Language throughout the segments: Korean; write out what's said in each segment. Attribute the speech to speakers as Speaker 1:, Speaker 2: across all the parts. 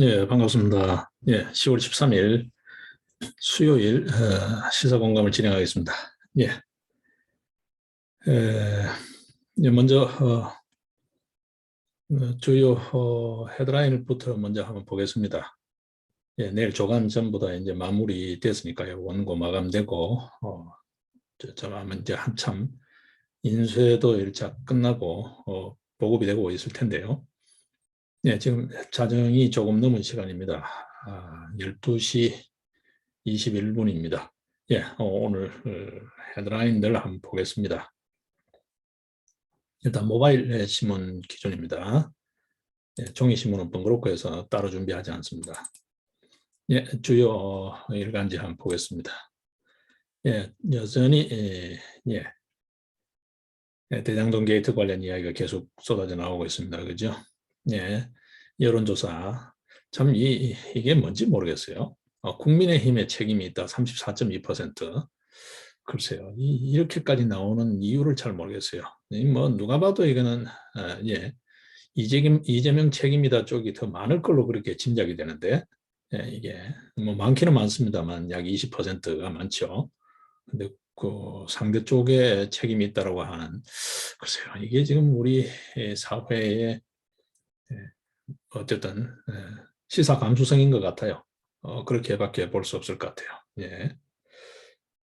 Speaker 1: 예, 반갑습니다. 예, 10월 13일 수요일 시사공감을 진행하겠습니다. 예, 에, 먼저 주요 헤드라인부터 먼저 한번 보겠습니다. 예, 내일 조간 전부 다 이제 마무리됐으니까요. 원고 마감되고 아마 이제 한참 인쇄도 일차 끝나고 보급이 되고 있을 텐데요. 예, 지금 자정이 조금 넘은 시간입니다. 12시 21분입니다. 예, 오늘 헤드라인들 한번 보겠습니다. 일단 모바일 신문 기준입니다. 예, 종이 신문은 번거롭고 해서 따로 준비하지 않습니다. 예, 주요 일간지 한번 보겠습니다. 예, 여전히 대장동 게이트 관련 이야기가 계속 쏟아져 나오고 있습니다. 그죠? 예, 여론조사 참 이게 뭔지 모르겠어요. 국민의힘의 책임이 있다 34.2%. 글쎄요, 이렇게까지 나오는 이유를 잘 모르겠어요. 뭐 누가 봐도 이거는 예, 이재명 책임이다 쪽이 더 많을 걸로 그렇게 짐작이 되는데 이게 뭐 많기는 많습니다만 약 20%가 많죠. 근데 그 상대 쪽에 책임이 있다라고 하는 글쎄요, 이게 지금 우리 사회의 어쨌든 시사 감수성인 것 같아요. 그렇게밖에 볼 수 없을 것 같아요. 예.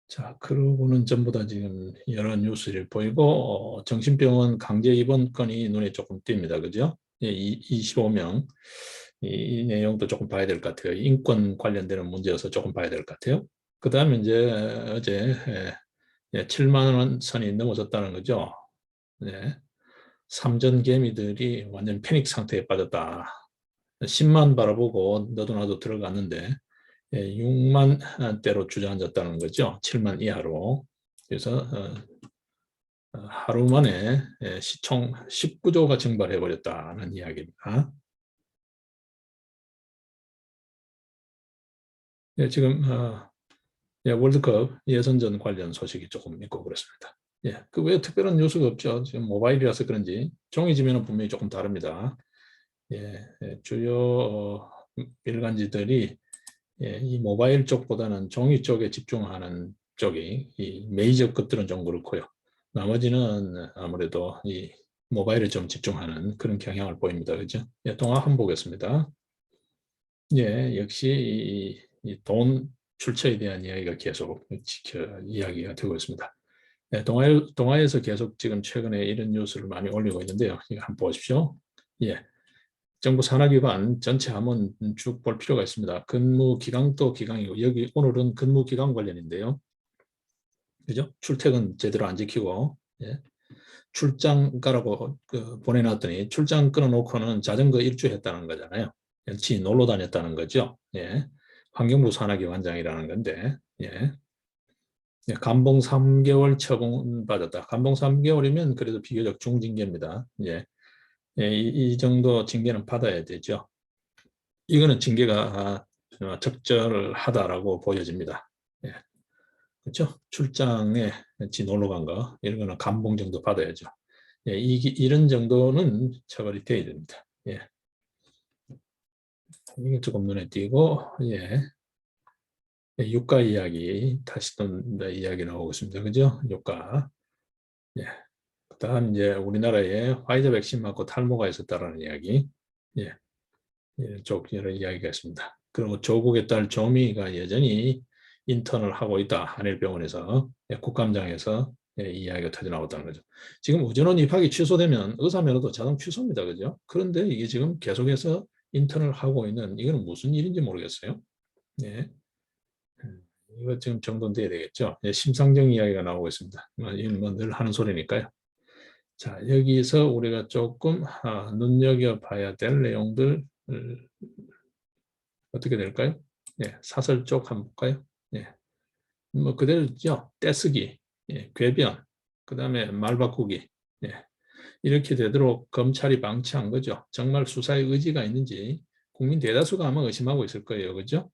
Speaker 1: 자, 그러고는 전부 다 지금 여러 뉴스를 보이고 정신병원 강제 입원 건이 눈에 조금 띕니다. 그죠? 예, 25명. 이 내용도 조금 봐야 될 것 같아요. 인권 관련되는 문제여서 조금 봐야 될 것 같아요. 그 다음에 이제 어제 7만 원 선이 넘어졌다는 거죠. 네. 삼전 개미들이 완전 패닉 상태에 빠졌다. 10만 바라보고 너도 나도 들어갔는데 6만 대로 주저앉았다는 거죠. 7만 이하로. 그래서 하루 만에 시총 19조가 증발해 버렸다는 이야기입니다. 지금 월드컵 예선전 관련 소식이 조금 있고 그렇습니다. 그 외에 특별한 뉴스가 없죠. 지금 모바일이라서 그런지 종이지면은 분명히 조금 다릅니다. 주요 일간지들이 이 모바일 쪽보다는 종이 쪽에 집중하는 쪽이 이 메이저 것들은 좀 그렇고요. 나머지는 아무래도 이 모바일에 좀 집중하는 그런 경향을 보입니다. 그죠? 동화 한번 보겠습니다. 역시 돈 출처에 대한 이야기가 계속 이야기가 되고 있습니다. 동아에서 계속 지금 최근에 이런 뉴스를 많이 올리고 있는데요. 이거 한번 보십시오. 정부 산하기관 전체 한번 쭉 볼 필요가 있습니다. 근무 기간도 기간이고 여기 오늘은 근무 기간 관련인데요. 그죠? 출퇴근 제대로 안 지키고 출장 가라고 보내놨더니 출장 끊어놓고는 자전거 일주했다는 거잖아요. 지 놀러 다녔다는 거죠. 환경부 산하기관장이라는 건데 감봉 3개월 처분받았다. 감봉 3개월이면 그래도 비교적 중징계입니다. 이 정도 징계는 받아야 되죠. 이거는 징계가 적절하다라고 보여집니다. 그렇죠? 출장에 놀러 간 거, 이런 거는 감봉 정도 받아야죠. 이런 정도는 처벌이 돼야 됩니다. 이게 조금 눈에 띄고, 유가 이야기, 다시 또 이야기 나오고 있습니다. 그죠? 유가. 예. 그다음 이제 우리나라에 화이자 백신 맞고 탈모가 있었다라는 이야기. 예. 쪽 여러 이야기가 있습니다. 그리고 조국의 딸 조미가 여전히 인턴을 하고 있다. 한일병원에서 국감장에서 이야기가 터져 나왔다는 거죠. 지금 의전원 입학이 취소되면 의사 면허도 자동 취소입니다. 그죠? 그런데 이게 지금 계속해서 인턴을 하고 있는 이거는 무슨 일인지 모르겠어요. 예. 이거 지금 정돈돼야 되겠죠. 심상정 이야기가 나오고 있습니다. 이건 뭐늘 하는 소리니까요. 자, 여기서 우리가 조금 눈여겨봐야 될 내용들 어떻게 될까요? 사설 쪽 한번 볼까요? 뭐 그대로죠. 떼쓰기, 궤변, 그 다음에 말 바꾸기. 이렇게 되도록 검찰이 방치한 거죠. 정말 수사의 의지가 있는지 국민 대다수가 아마 의심하고 있을 거예요. 그죠?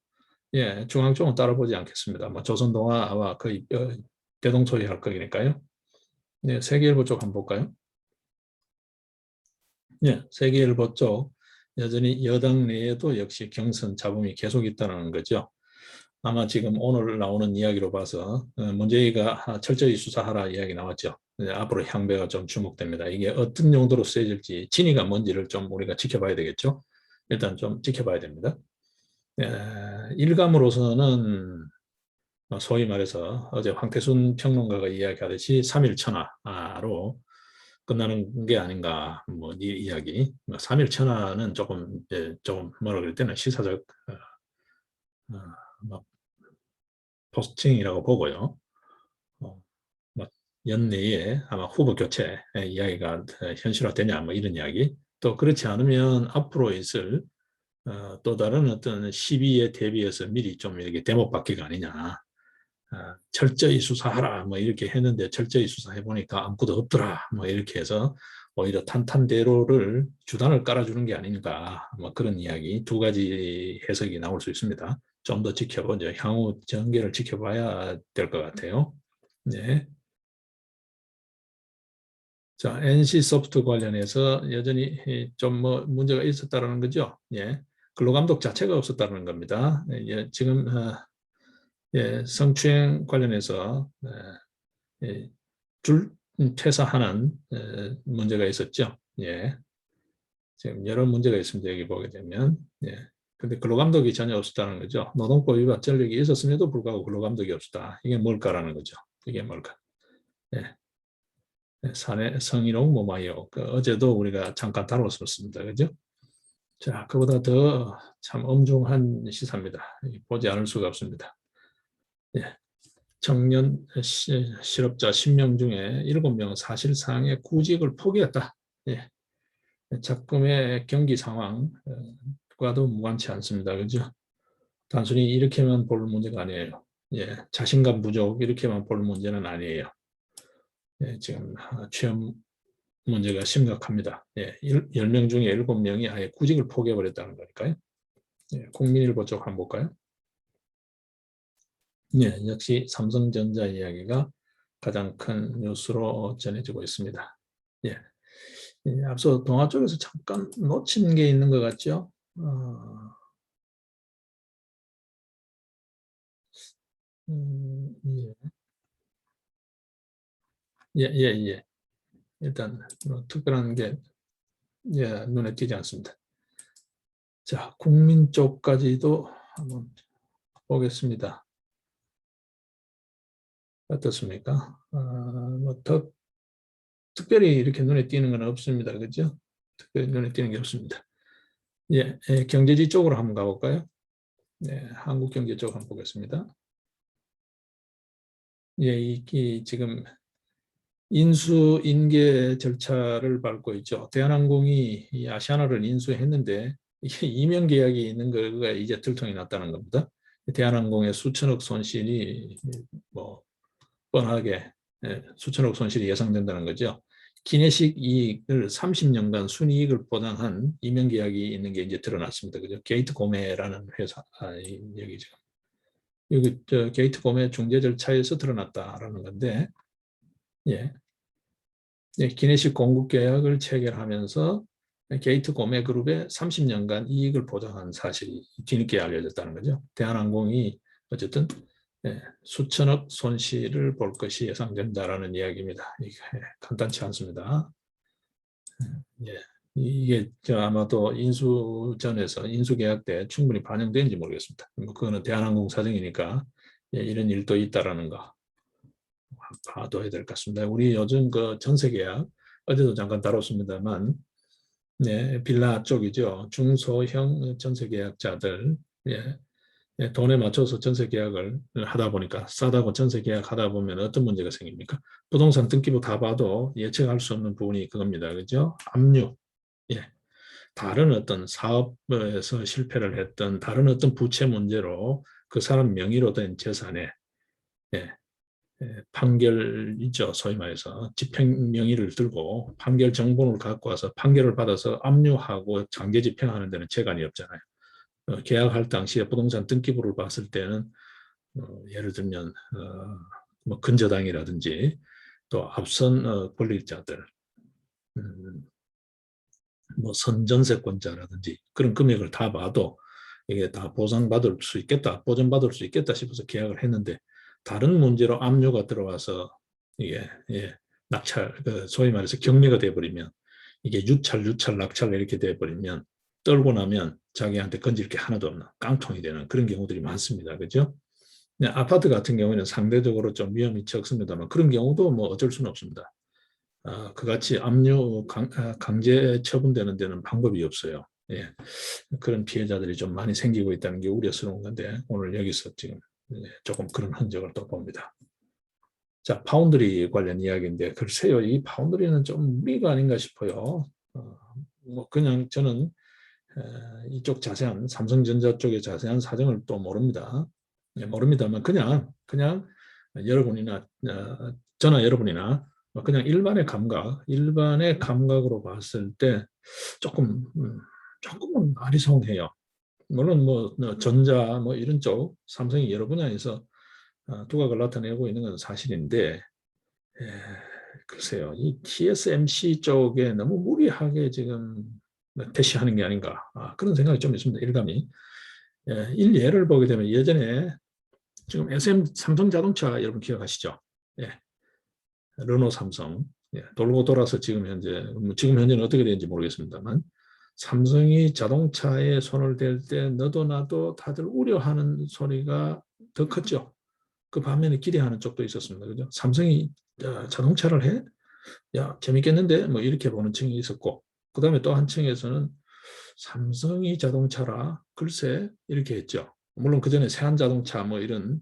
Speaker 1: 중앙 쪽은 따라보지 않겠습니다. 뭐 조선동아와 거의 대동소이할 거니까요. 세계일보 쪽 한번 볼까요? 세계일보 쪽 여전히 여당 내에도 역시 경선 잡음이 계속 있다는 거죠. 아마 지금 오늘 나오는 이야기로 봐서 문재인가 철저히 수사하라 이야기 나왔죠. 앞으로 향배가 좀 주목됩니다. 이게 어떤 용도로 쓰여질지 진위가 뭔지를 좀 우리가 지켜봐야 되겠죠. 일단 좀 지켜봐야 됩니다. 일감으로서는 소위 말해서 어제 황태순 평론가가 이야기하듯이 3일 천하로 끝나는 게 아닌가 뭐 이 이야기. 3일 천하는 조금 뭐라 그럴 때는 시사적 뭐 포스팅이라고 보고요. 뭐 연내에 아마 후보 교체 이야기가 현실화되냐 뭐 이런 이야기. 또 그렇지 않으면 앞으로 있을 또 다른 어떤 시비에 대비해서 미리 좀 이렇게 대목받기가 아니냐. 철저히 수사하라 뭐 이렇게 했는데 철저히 수사해 보니까 아무것도 없더라 뭐 이렇게 해서 오히려 탄탄대로를 주단을 깔아주는 게 아닌가 뭐 그런 이야기 두 가지 해석이 나올 수 있습니다. 좀 더 지켜보죠. 향후 전개를 지켜봐야 될 것 같아요. 네. 자, NC소프트 관련해서 여전히 좀 뭐 문제가 있었다는 거죠. 예. 근로감독 자체가 없었다는 겁니다. 예, 지금 예, 성추행 관련해서 예, 줄 퇴사하는 문제가 있었죠. 예. 지금 여러 문제가 있습니다. 여기 보게 되면. 예. 근데 근로감독이 전혀 없었다는 거죠. 노동법 위반 전력이 있었음에도 불구하고 근로감독이 없었다. 이게 뭘까라는 거죠. 이게 뭘까. 예. 사내 성희롱 모마이오. 어제도 우리가 잠깐 다뤘었습니다. 그죠? 자, 그보다 더 참 엄중한 시사입니다. 보지 않을 수가 없습니다. 예. 청년 실업자 10명 중에 7명은 사실상의 구직을 포기했다. 예. 작금의 경기 상황과도 무관치 않습니다. 그죠? 단순히 이렇게만 볼 문제가 아니에요. 예. 자신감 부족 이렇게만 볼 문제는 아니에요. 예. 지금 취업 문제가 심각합니다. 예. 10명 중에 7명이 아예 구직을 포기해버렸다는 거니까요. 예. 국민일보 쪽 한번 볼까요? 예. 역시 삼성전자 이야기가 가장 큰 뉴스로 전해지고 있습니다. 예. 예. 앞서 동아 쪽에서 잠깐 놓친 게 있는 것 같죠? 예. 예, 예, 예. 일단 뭐 특별한 게 예, 눈에 띄지 않습니다. 자, 국민 쪽까지도 한번 보겠습니다. 어떻습니까? 뭐더 특별히 이렇게 눈에 띄는 건 없습니다. 그죠? 특별히 눈에 띄는 게 없습니다. 예, 예, 경제지 쪽으로 한번 가볼까요? 네, 한국 경제 쪽 한번 보겠습니다. 예, 지금 인수인계 절차를 밟고 있죠. 대한항공이 이 아시아나를 인수했는데 이게 이명 계약이 있는 거가 이제 들통이 났다는 겁니다. 대한항공의 수천억 손실이 뭐 뻔하게 수천억 손실이 예상된다는 거죠. 기내식 이익을 30년간 순이익을 보장한 이명 계약이 있는 게 이제 드러났습니다. 그죠? 게이트 고메라는 회사 여기죠. 여기 게이트 고메 중재 절차에서 드러났다라는 건데, 예, 예, 기내식 공급 계약을 체결하면서 게이트 고메 그룹에 30년간 이익을 보장한 사실이 뒤늦게 알려졌다는 거죠. 대한항공이 어쨌든 수천억 손실을 볼 것이 예상된다라는 이야기입니다. 이게 간단치 않습니다. 예, 이게 아마도 인수전에서 인수계약 때 충분히 반영되는지 모르겠습니다. 뭐 그거는 대한항공 사정이니까 예, 이런 일도 있다라는 거 봐둬야 될 것 같습니다. 우리 요즘 그 전세계약 어제도 잠깐 다뤘습니다만 네, 빌라 쪽이죠. 중소형 전세계약자들 예, 예, 돈에 맞춰서 전세 계약을 하다 보니까 싸다고 전세 계약하다 보면 어떤 문제가 생깁니까? 부동산 등기부 다 봐도 예측할 수 없는 부분이 그겁니다. 그죠? 압류. 예. 다른 어떤 사업에서 실패를 했던 다른 어떤 부채 문제로 그 사람 명의로 된 재산에 예, 판결이죠. 소위 말해서 집행 명의를 들고 판결 정본을 갖고 와서 판결을 받아서 압류하고 장기 집행하는 데는 재간이 없잖아요. 계약할 당시에 부동산 등기부를 봤을 때는 예를 들면 뭐 근저당이라든지 또 앞선 권리자들 뭐 선전세권자라든지 그런 금액을 다 봐도 이게 다 보상받을 수 있겠다, 보전받을 수 있겠다 싶어서 계약을 했는데 다른 문제로 압류가 들어와서 이게 낙찰, 소위 말해서 경매가 돼버리면 이게 유찰, 낙찰 이렇게 돼버리면 떨고 나면 자기한테 건질 게 하나도 없는 깡통이 되는 그런 경우들이 많습니다. 그죠? 아파트 같은 경우에는 상대적으로 좀 위험이 적습니다만 그런 경우도 뭐 어쩔 수는 없습니다. 그같이 압류 강제 처분되는 데는 방법이 없어요. 예. 그런 피해자들이 좀 많이 생기고 있다는 게 우려스러운 건데 오늘 여기서 지금 조금 그런 흔적을 또 봅니다. 자, 파운드리 관련 이야기인데 글쎄요, 이 파운드리는 좀 무리가 아닌가 싶어요. 뭐 그냥 저는 이쪽 자세한 삼성전자 쪽의 자세한 사정을 또 모릅니다. 모릅니다만 그냥 여러분이나 저나 여러분이나 그냥 일반의 감각으로 봤을 때 조금 조금은 아리송해요. 물론 뭐 전자 뭐 이런 쪽 삼성이 여러 분야에서 두각을 나타내고 있는 건 사실인데 글쎄요, 이 TSMC 쪽에 너무 무리하게 지금 대시하는 게 아닌가 그런 생각이 좀 있습니다. 일감이. 일예를 보게 되면 예전에 지금 삼성자동차 여러분 기억하시죠? 예, 르노 삼성 돌고 돌아서 지금 현재는 어떻게 되는지 모르겠습니다만 삼성이 자동차에 손을 댈 때 너도 나도 다들 우려하는 소리가 더 컸죠. 그 반면에 기대하는 쪽도 있었습니다. 그죠? 삼성이 자동차를 해? 야, 재밌겠는데? 뭐 이렇게 보는 층이 있었고, 그 다음에 또 한 층에서는 삼성이 자동차라? 글쎄, 이렇게 했죠. 물론 그 전에 세안자동차 뭐 이런,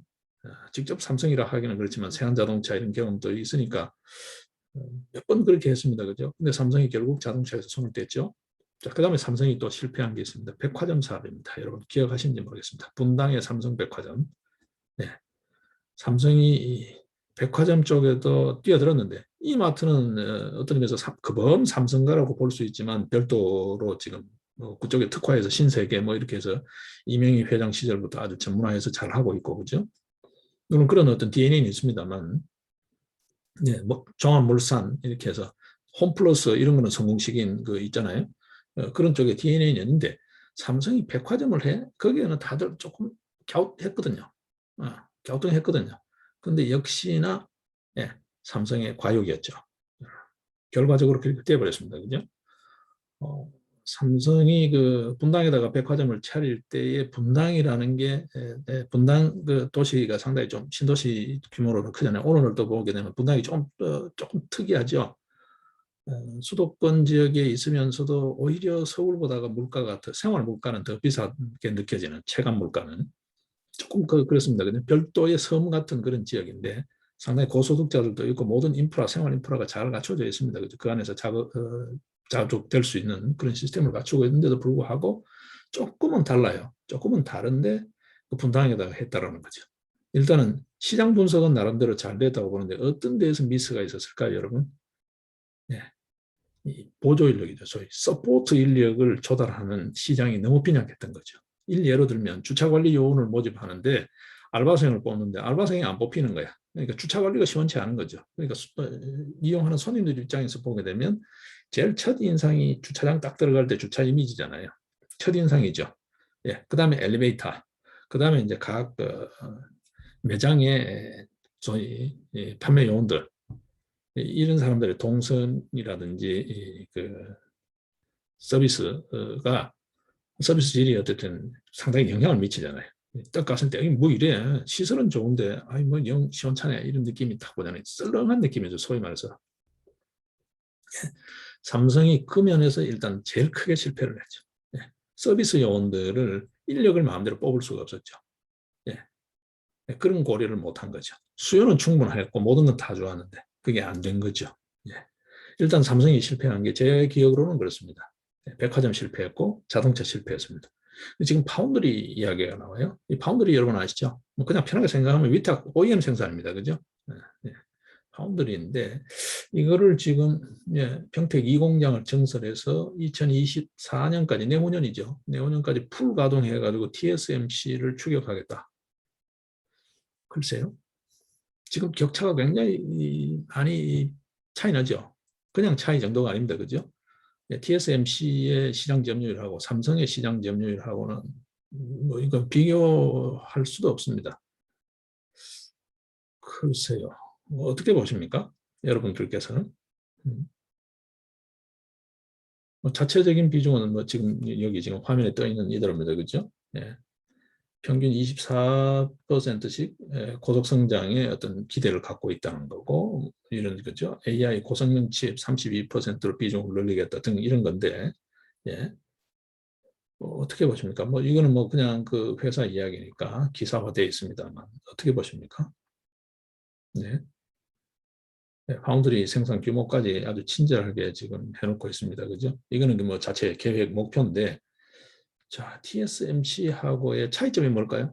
Speaker 1: 직접 삼성이라 하기는 그렇지만 세안자동차 이런 경험도 있으니까 몇 번 그렇게 했습니다. 그죠? 근데 삼성이 결국 자동차에서 손을 뗐죠. 자, 그 다음에 삼성이 또 실패한 게 있습니다. 백화점 사업입니다. 여러분 기억하시는지 모르겠습니다. 분당의 삼성백화점. 네. 삼성이 백화점 쪽에도 뛰어들었는데 이마트는 어떤 의미에서 그범 삼성가라고 볼 수 있지만 별도로 지금 뭐 그쪽에 특화해서 신세계 뭐 이렇게 해서 이명희 회장 시절부터 아주 전문화해서 잘 하고 있고 그죠? 물론 그런 어떤 DNA는 있습니다만 뭐 종합물산 이렇게 해서 홈플러스 이런 거는 성공시킨 그 있잖아요. 그런 쪽에 DNA는 있는데 삼성이 백화점을 해? 거기에는 다들 조금 갸웃했거든요. 갸우뚱했거든요. 근데 역시나 삼성의 과욕이었죠. 결과적으로 그렇게 되어버렸습니다. 그죠? 어, 삼성이 그 분당에다가 백화점을 차릴 때의 분당이라는 게 분당 그 도시가 상당히 좀 신도시 규모로 크잖아요. 오늘을 또 보게 되면 분당이 조금 특이하죠. 수도권 지역에 있으면서도 오히려 서울보다가 물가가 생활 물가는 더 비싸게 느껴지는 체감 물가는 조금 그렇습니다. 그냥 별도의 섬 같은 그런 지역인데 상당히 고소득자들도 있고 모든 생활 인프라가 잘 갖춰져 있습니다. 그 안에서 자족될 수 있는 그런 시스템을 갖추고 있는데도 불구하고 조금은 달라요. 조금은 다른데 그 분당에다가 했다라는 거죠. 일단은 시장 분석은 나름대로 잘 됐다고 보는데 어떤 데에서 미스가 있었을까요, 여러분? 네. 이 보조 인력이죠. 소위 서포트 인력을 조달하는 시장이 너무 빈약했던 거죠. 예로 들면 주차 관리 요원을 모집하는데 알바생을 뽑는데 알바생이 안 뽑히는 거야. 그러니까 주차 관리가 시원치 않은 거죠. 그러니까 이용하는 손님들 입장에서 보게 되면 제일 첫 인상이 주차장 딱 들어갈 때 주차 이미지잖아요. 첫 인상이죠. 예, 그 다음에 엘리베이터, 그 다음에 이제 각 매장의 소위 판매 요원들 이런 사람들의 동선이라든지 그 서비스가 서비스 질이 어쨌든 상당히 영향을 미치잖아요. 딱 갔을 때 뭐 이래 시설은 좋은데 아이 뭐영 시원찮네 이런 느낌이 딱 보잖아요. 썰렁한 느낌이죠. 소위 말해서 삼성이 그 면에서 일단 제일 크게 실패를 했죠. 예. 서비스 요원들을 인력을 마음대로 뽑을 수가 없었죠. 예. 그런 고려를 못한 거죠. 수요는 충분했고 모든 건 다 좋았는데 그게 안 된 거죠. 예. 일단 삼성이 실패한 게 제 기억으로는 그렇습니다. 백화점 실패했고 자동차 실패했습니다. 지금 파운드리 이야기가 나와요. 이 파운드리 여러분 아시죠? 뭐 그냥 편하게 생각하면 위탁 OEM 생산입니다. 그죠? 네. 파운드리인데 이거를 지금 평택 2공장을 증설해서 2024년까지 내후년이죠. 내후년까지 풀 가동해가지고 TSMC를 추격하겠다. 글쎄요. 지금 격차가 굉장히 많이 차이 나죠. 그냥 차이 정도가 아닙니다. 그죠? TSMC의 시장 점유율하고 삼성의 시장 점유율하고는 뭐 이거 비교할 수도 없습니다. 글쎄요. 어떻게 보십니까? 여러분들께서는? 음. 뭐 자체적인 비중은 뭐 지금 여기 지금 화면에 떠 있는 이대로입니다. 그죠? 예. 평균 24%씩 고속 성장에 어떤 기대를 갖고 있다는 거고 이런 거죠. AI 고성능 칩 32%로 비중을 늘리겠다 등 이런 건데 예. 어떻게 보십니까? 뭐 이거는 뭐 그냥 그 회사 이야기니까 기사화되어 있습니다만 어떻게 보십니까? 네. 네, 파운드리 생산 규모까지 아주 친절하게 지금 해놓고 있습니다. 그죠? 이거는 뭐 자체 계획 목표인데 자, TSMC하고의 차이점이 뭘까요?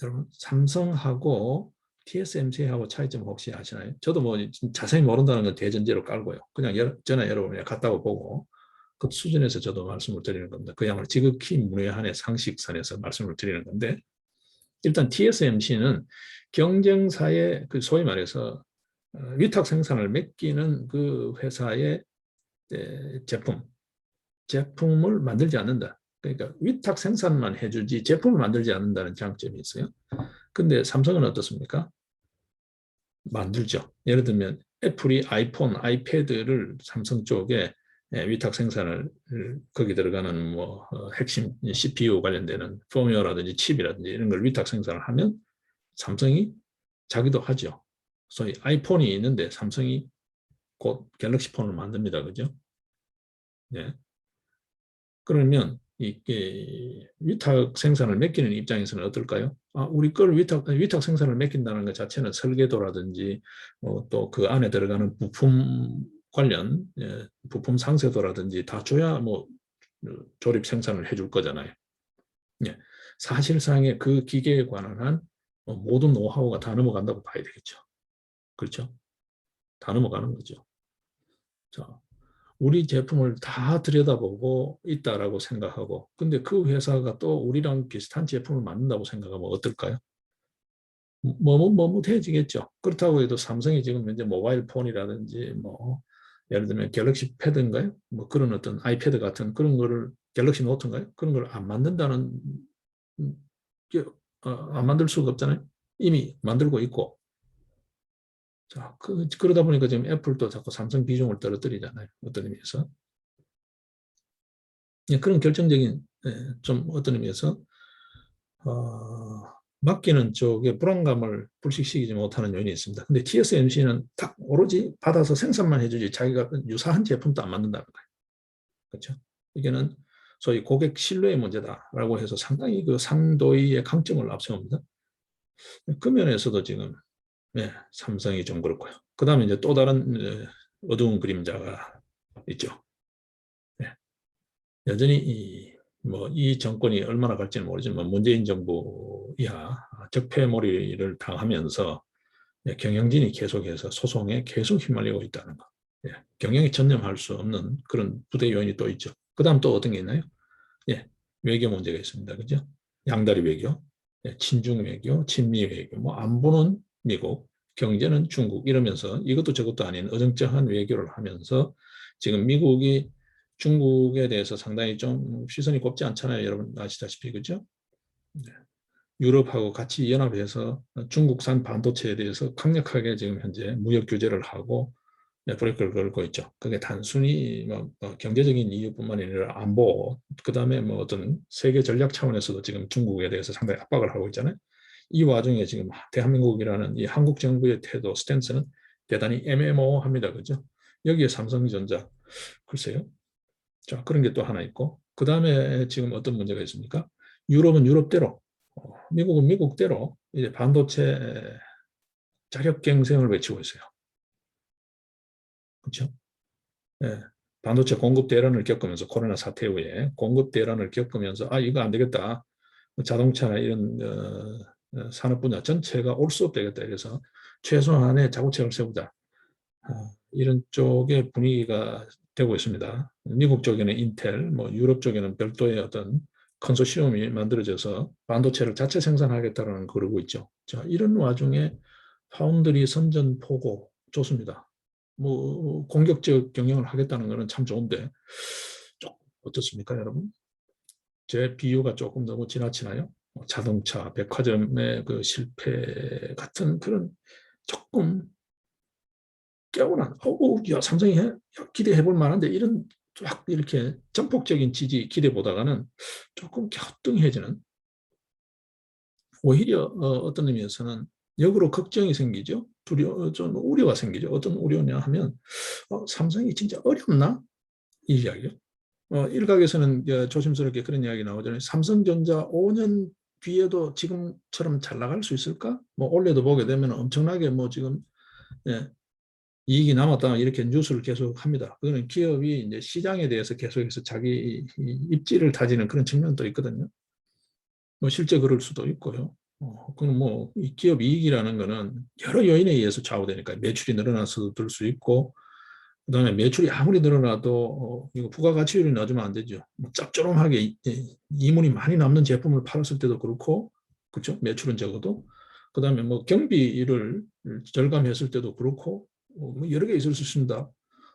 Speaker 1: 여러분, 삼성하고 TSMC하고 차이점 혹시 아시나요? 저도 뭐 자세히 모른다는 건 대전제로 깔고요. 그냥 저나 여러분이 갔다고 보고 그 수준에서 저도 말씀을 드리는 겁니다. 그야말로 지극히 문외한의 상식선에서 말씀을 드리는 건데 일단 TSMC는 경쟁사의 그 소위 말해서 위탁 생산을 맡기는 그 회사의 제품을 만들지 않는다. 그러니까 위탁 생산만 해주지 제품을 만들지 않는다는 장점이 있어요. 근데 삼성은 어떻습니까? 만들죠. 예를 들면 애플이 아이폰, 아이패드를 삼성 쪽에 위탁 생산을 거기 들어가는 뭐 핵심 CPU 관련되는 펌웨어라든지 칩이라든지 이런 걸 위탁 생산을 하면 삼성이 자기도 하죠. 소위 아이폰이 있는데 삼성이 곧 갤럭시 폰을 만듭니다. 그죠? 네. 그러면 이게 위탁 생산을 맡기는 입장에서는 어떨까요? 우리 걸 위탁 생산을 맡긴다는 것 자체는 설계도라든지 또 그 안에 들어가는 부품 관련 부품 상세도라든지 다 줘야 뭐 조립 생산을 해줄 거잖아요. 예. 사실상의 그 기계에 관한 모든 노하우가 다 넘어간다고 봐야 되겠죠. 그렇죠? 다 넘어가는 거죠. 자, 우리 제품을 다 들여다보고 있다라고 생각하고 근데 그 회사가 또 우리랑 비슷한 제품을 만든다고 생각하면 어떨까요? 머뭇머뭇해지겠죠. 그렇다고 해도 삼성이 지금 현재 모바일 폰이라든지 뭐 예를 들면 갤럭시 패드인가요? 뭐 그런 어떤 아이패드 같은 그런 거를 갤럭시 노트인가요? 그런 걸 안 만든다는 안 만들 수가 없잖아요. 이미 만들고 있고 자, 그러다 보니까 지금 애플도 자꾸 삼성 비중을 떨어뜨리잖아요. 어떤 의미에서. 예, 그런 결정적인 좀 어떤 의미에서 맡기는 쪽에 불안감을 불식시키지 못하는 요인이 있습니다. 근데 TSMC는 딱 오로지 받아서 생산만 해주지 자기가 유사한 제품도 안 만든다는 거예요. 그렇죠? 이게는 소위 고객 신뢰의 문제다라고 해서 상당히 그 상도의 강점을 앞세웁니다. 그 면에서도 지금 삼성이 좀 그렇고요. 그 다음에 이제 또 다른 어두운 그림자가 있죠. 네. 여전히 이 정권이 얼마나 갈지는 모르지만 문재인 정부 이하 적폐몰이를 당하면서 경영진이 계속해서 소송에 계속 휘말리고 있다는 거. 경영에 전념할 수 없는 그런 부대 요인이 또 있죠. 그 다음 또 어떤 게 있나요? 예, 외교 문제가 있습니다. 그죠? 양다리 외교, 친중 외교, 친미 외교, 뭐 안보는 미국, 경제는 중국 이러면서 이것도 저것도 아닌 어정쩡한 외교를 하면서 지금 미국이 중국에 대해서 상당히 좀 시선이 곱지 않잖아요. 여러분 아시다시피 그죠? 네. 유럽하고 같이 연합해서 중국산 반도체에 대해서 강력하게 지금 현재 무역 규제를 하고 브레이크를 걸고 있죠. 그게 단순히 경제적인 이유뿐만 아니라 안보, 그 다음에 뭐 어떤 세계 전략 차원에서도 지금 중국에 대해서 상당히 압박을 하고 있잖아요. 이 와중에 지금 대한민국이라는 이 한국 정부의 태도, 스탠스는 대단히 애매모호합니다. 그죠? 여기에 삼성전자, 글쎄요. 자, 그런 게 또 하나 있고, 그 다음에 지금 어떤 문제가 있습니까? 유럽은 유럽대로, 미국은 미국대로 이제 반도체 자력 경쟁을 외치고 있어요. 그렇죠? 예, 반도체 공급 대란을 겪으면서 코로나 사태 후에 공급 대란을 겪으면서 이거 안 되겠다. 자동차나 이런 산업 분야 전체가 올 수 없되겠다. 그래서 최소한의 자구책을 세우자. 이런 쪽의 분위기가 되고 있습니다. 미국 쪽에는 인텔, 뭐 유럽 쪽에는 별도의 어떤 컨소시엄이 만들어져서 반도체를 자체 생산하겠다는 그러고 있죠. 자, 이런 와중에 파운드리 선전포고 좋습니다. 뭐 공격적 경영을 하겠다는 것은 참 좋은데 좀 어떻습니까, 여러분? 제 비유가 조금 너무 지나치나요? 자동차, 백화점의 그 실패 같은 그런 조금 깨어난, 야, 삼성이 기대해 볼 만한데 이런 쫙 이렇게 전폭적인 지지 기대보다가는 조금 갸우뚱해지는 오히려 어떤 의미에서는 역으로 걱정이 생기죠. 좀 우려가 생기죠. 어떤 우려냐 하면 삼성이 진짜 어렵나? 이 이야기요. 일각에서는 조심스럽게 그런 이야기 나오잖아요. 삼성전자 5년 뒤에도 지금처럼 잘 나갈 수 있을까? 뭐 올해도 보게 되면 엄청나게 뭐 지금 예, 이익이 남았다 이렇게 뉴스를 계속 합니다. 그거는 기업이 이제 시장에 대해서 계속해서 자기 입지를 다지는 그런 측면도 있거든요. 뭐 실제 그럴 수도 있고요. 그건 뭐 이 기업 이익이라는 거는 여러 요인에 의해서 좌우되니까 매출이 늘어나서 들 수 있고 그다음에 매출이 아무리 늘어나도 이거 부가가치율이 낮으면 안 되죠. 뭐 짭조름하게 이문이 많이 남는 제품을 팔았을 때도 그렇고 그렇죠. 매출은 적어도 그다음에 뭐 경비를 절감했을 때도 그렇고 뭐 여러 개 있을 수 있습니다.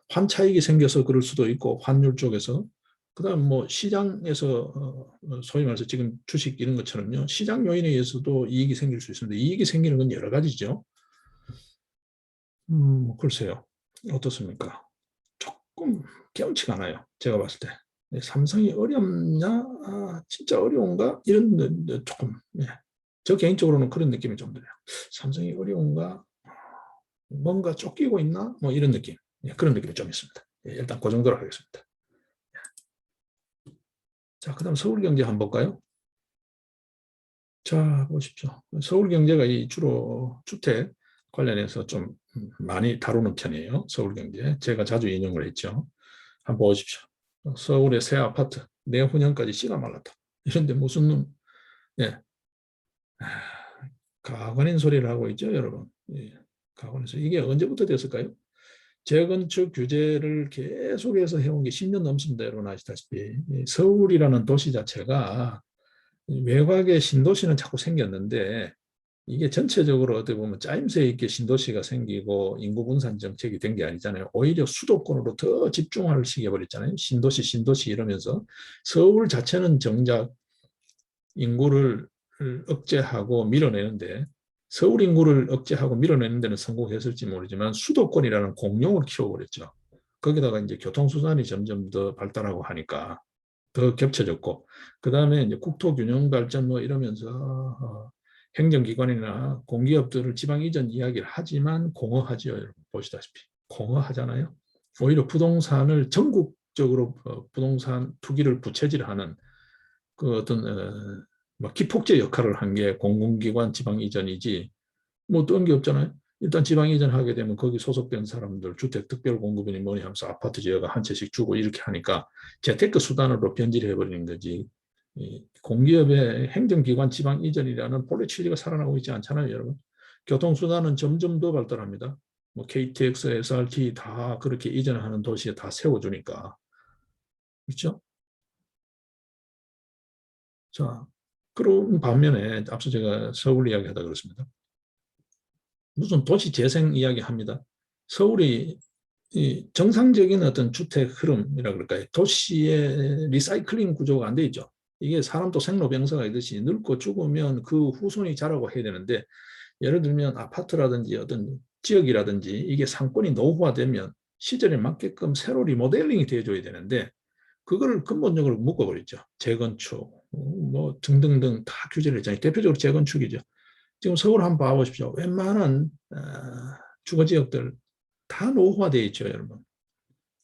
Speaker 1: 환차익이 생겨서 그럴 수도 있고 환율 쪽에서 그다음 뭐 시장에서 소위 말해서 지금 주식 이런 것처럼요. 시장 요인에 의해서도 이익이 생길 수 있습니다. 이익이 생기는 건 여러 가지죠. 글쎄요. 어떻습니까? 조금 개운치가 않아요. 제가 봤을 때. 삼성이 어렵냐? 진짜 어려운가? 이런 조금. 예. 저 개인적으로는 그런 느낌이 좀 들어요. 삼성이 어려운가? 뭔가 쫓기고 있나? 뭐 이런 느낌. 예, 그런 느낌이 좀 있습니다. 예, 일단 그 정도로 하겠습니다. 자, 그다음 서울경제 한번 볼까요? 자, 보십시오. 서울경제가 이 주로 주택 관련해서 좀 많이 다루는 편이에요. 서울경제. 제가 자주 인용을 했죠. 한번 보십시오. 서울의 새 아파트 내후년까지 씨가 말랐다. 이런데 무슨 놈, 예, 가관인 소리를 하고 있죠, 여러분. 예, 가관에서 이게 언제부터 됐을까요? 재건축 규제를 계속해서 해온 게 10년 넘습니다, 여러분 아시다시피. 서울이라는 도시 자체가 외곽에 신도시는 자꾸 생겼는데 이게 전체적으로 어떻게 보면 짜임새 있게 신도시가 생기고 인구 분산 정책이 된 게 아니잖아요. 오히려 수도권으로 더 집중을 시켜버렸잖아요. 신도시, 신도시 이러면서 서울 자체는 정작 인구를 억제하고 밀어내는데 서울 인구를 억제하고 밀어내는 데는 성공했을지 모르지만 수도권이라는 공룡을 키워버렸죠. 거기다가 이제 교통수단이 점점 더 발달하고 하니까 더 겹쳐졌고 그 다음에 이제 국토균형 발전 뭐 이러면서 행정기관이나 공기업들을 지방 이전 이야기를 하지만 공허하지요. 여러분 보시다시피 공허하잖아요. 오히려 부동산을 전국적으로 부동산 투기를 부채질하는 그 어떤 뭐 기폭제 역할을 한 게 공공기관 지방 이전이지 뭐 어떤 게 없잖아요. 일단 지방 이전하게 되면 거기 소속된 사람들 주택 특별 공급이니 뭐니 하면서 아파트 지어가 한 채씩 주고 이렇게 하니까 재테크 수단으로 변질해 버리는 거지. 공기업의 행정기관 지방 이전이라는 본래 취지가 살아나고 있지 않잖아요, 여러분. 교통수단은 점점 더 발달합니다. 뭐 KTX, SRT 다 그렇게 이전하는 도시에 다 세워주니까. 그렇죠? 자, 그런 반면에 앞서 제가 서울 이야기 하다 그렇습니다. 무슨 도시 재생 이야기 합니다. 서울이 이 정상적인 어떤 주택 흐름이라 그럴까요? 도시의 리사이클링 구조가 안 돼 있죠. 이게 사람도 생로병사가 있듯이 늙고 죽으면 그 후손이 자라고 해야 되는데 예를 들면 아파트라든지 어떤 지역이라든지 이게 상권이 노후화되면 시절에 맞게끔 새로 리모델링이 돼줘야 되는데 그거를 근본적으로 묶어버렸죠. 재건축 뭐 등등등 다 규제를 했잖아요. 대표적으로 재건축이죠. 지금 서울 한번 봐보십시오. 웬만한 주거 지역들 다 노후화되어 있죠, 여러분.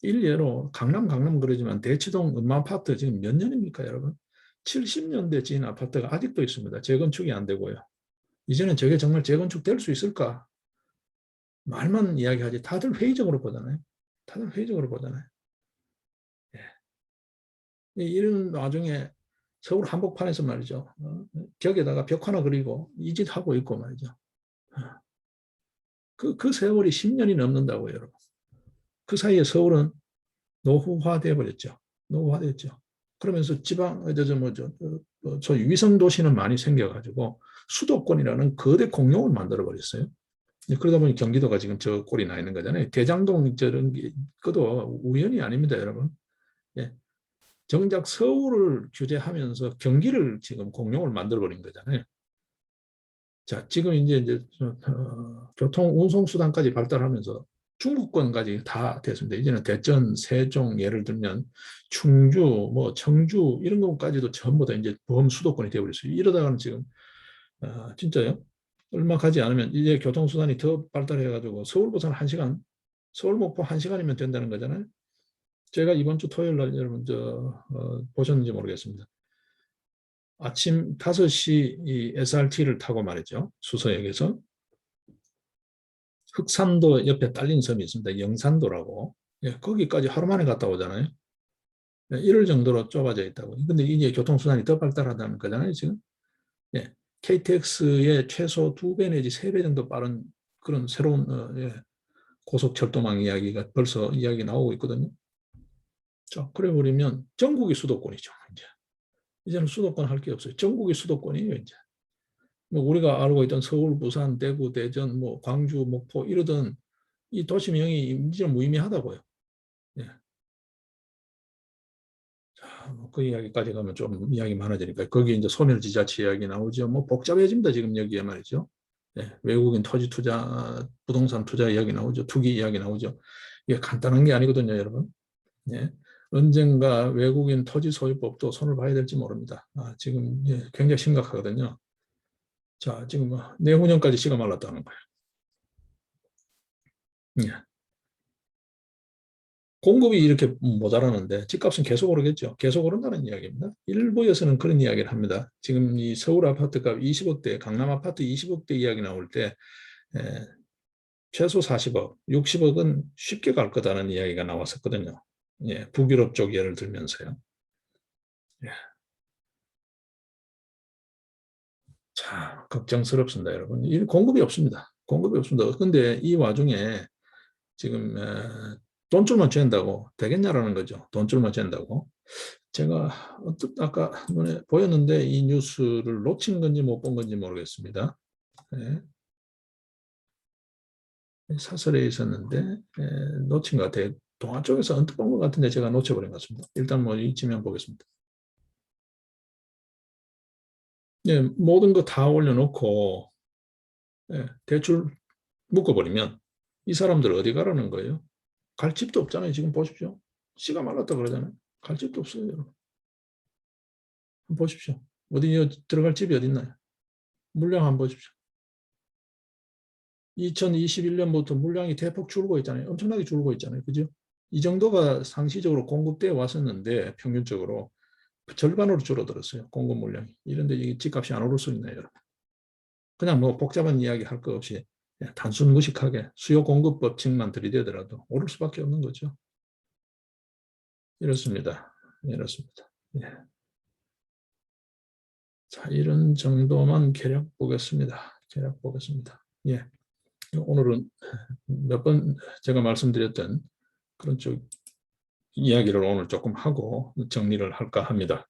Speaker 1: 일례로 강남 그러지만 대치동 음마아파트 지금 몇 년입니까, 여러분? 70년대 지은 아파트가 아직도 있습니다. 재건축이 안 되고요. 이제는 저게 정말 재건축 될 수 있을까? 말만 이야기하지 다들 회의적으로 보잖아요. 다들 회의적으로 보잖아요. 예. 이런 와중에 서울 한복판에서 말이죠. 벽에다가 벽 하나 그리고 이 짓 하고 있고 말이죠. 그 세월이 10년이 넘는다고요, 여러분. 그 사이에 서울은 노후화돼 버렸죠. 노후화됐죠. 그러면서 지방, 저 위성 도시는 많이 생겨가지고 수도권이라는 거대 공룡을 만들어 버렸어요. 그러다 보니 경기도가 지금 저 꼴이 나 있는 거잖아요. 대장동 저런 것도 우연이 아닙니다, 여러분. 예. 정작 서울을 규제하면서 경기를 지금 공룡을 만들어 버린 거잖아요. 자, 지금 이제 교통 운송 수단까지 발달하면서 중부권까지 다 됐습니다. 이제는 대전, 세종 예를 들면 충주, 뭐 청주 이런 것까지도 전부 다 이제 범수도권이 되어버렸어요. 이러다가는 지금 진짜요? 얼마 가지 않으면 이제 교통수단이 더 발달해가지고 서울 부산 1시간, 서울 목포 1시간이면 된다는 거잖아요. 제가 이번 주 토요일 날 여러분 보셨는지 모르겠습니다. 아침 5시 이 SRT를 타고 말이죠. 수서역에서 흑산도 옆에 딸린 섬이 있습니다. 영산도라고. 예, 거기까지 하루 만에 갔다 오잖아요. 예, 이럴 정도로 좁아져 있다고. 근데 이게 교통수단이 더 발달하다는 거잖아요, 지금. 예, KTX의 최소 2배 내지 3배 정도 빠른 그런 새로운 예, 고속철도망 이야기가 벌써 이야기 나오고 있거든요. 자, 그래 버리면 전국이 수도권이죠, 이제. 이제는 수도권 할 게 없어요. 전국이 수도권이에요, 이제. 뭐 우리가 알고 있던 서울, 부산, 대구, 대전, 뭐 광주, 목포 이러던 이 도시명이 이제는 무의미하다고요. 예. 자, 뭐그 이야기까지 가면 좀 이야기 많아지니까 거기 이제 소멸지자체 이야기 나오죠. 뭐 복잡해집니다, 지금 여기에 말이죠. 예. 외국인 토지 투자, 부동산 투자 이야기 나오죠. 투기 이야기 나오죠. 이게 간단한 게 아니거든요, 여러분. 예. 언젠가 외국인 토지 소유법도 손을 봐야 될지 모릅니다. 지금 예, 굉장히 심각하거든요. 자, 지금 뭐 내후년까지 씨가 말랐다는 거예요. 예. 공급이 이렇게 모자라는데 집값은 계속 오르겠죠. 계속 오른다는 이야기입니다. 일부에서는 그런 이야기를 합니다. 지금 이 서울 아파트값 20억대, 강남 아파트 20억대 이야기 나올 때 에, 최소 40억, 60억은 쉽게 갈 거다는 이야기가 나왔었거든요. 예, 북유럽 쪽 예를 들면서요. 예. 자, 걱정스럽습니다, 여러분. 이 공급이 없습니다. 공급이 없습니다. 근데 이 와중에 지금 돈줄만 쨘다고 되겠냐라는 거죠. 돈줄만 쨘다고. 제가 아까 눈에 보였는데 이 뉴스를 놓친 건지 못 본 건지 모르겠습니다. 네. 사설에 있었는데 놓친 것 같아요. 동화 쪽에서 언뜻 본 것 같은데 제가 놓쳐버린 것 같습니다. 일단 뭐 이쯤면 보겠습니다. 예, 모든 거 다 올려놓고 예, 대출 묶어버리면 이 사람들 어디 가라는 거예요? 갈 집도 없잖아요. 지금 보십시오. 씨가 말랐다 그러잖아요. 갈 집도 없어요. 여러분. 보십시오. 어디 들어갈 집이 어디 있나요? 물량 한번 보십시오. 2021년부터 물량이 대폭 줄고 있잖아요. 엄청나게 줄고 있잖아요. 그죠? 이 정도가 상시적으로 공급돼 왔었는데 평균적으로 절반으로 줄어들었어요. 공급 물량이. 이런데 이 집값이 안 오를 수 있나요, 여러분? 그냥 뭐 복잡한 이야기 할 거 없이 단순 무식하게 수요 공급 법칙만 들이대더라도 오를 수밖에 없는 거죠. 이렇습니다. 이렇습니다. 예. 자, 이런 정도만 계략 보겠습니다. 계략 보겠습니다. 예. 오늘은 몇 번 제가 말씀드렸던 그런 쪽 이야기를 오늘 조금 하고 정리를 할까 합니다.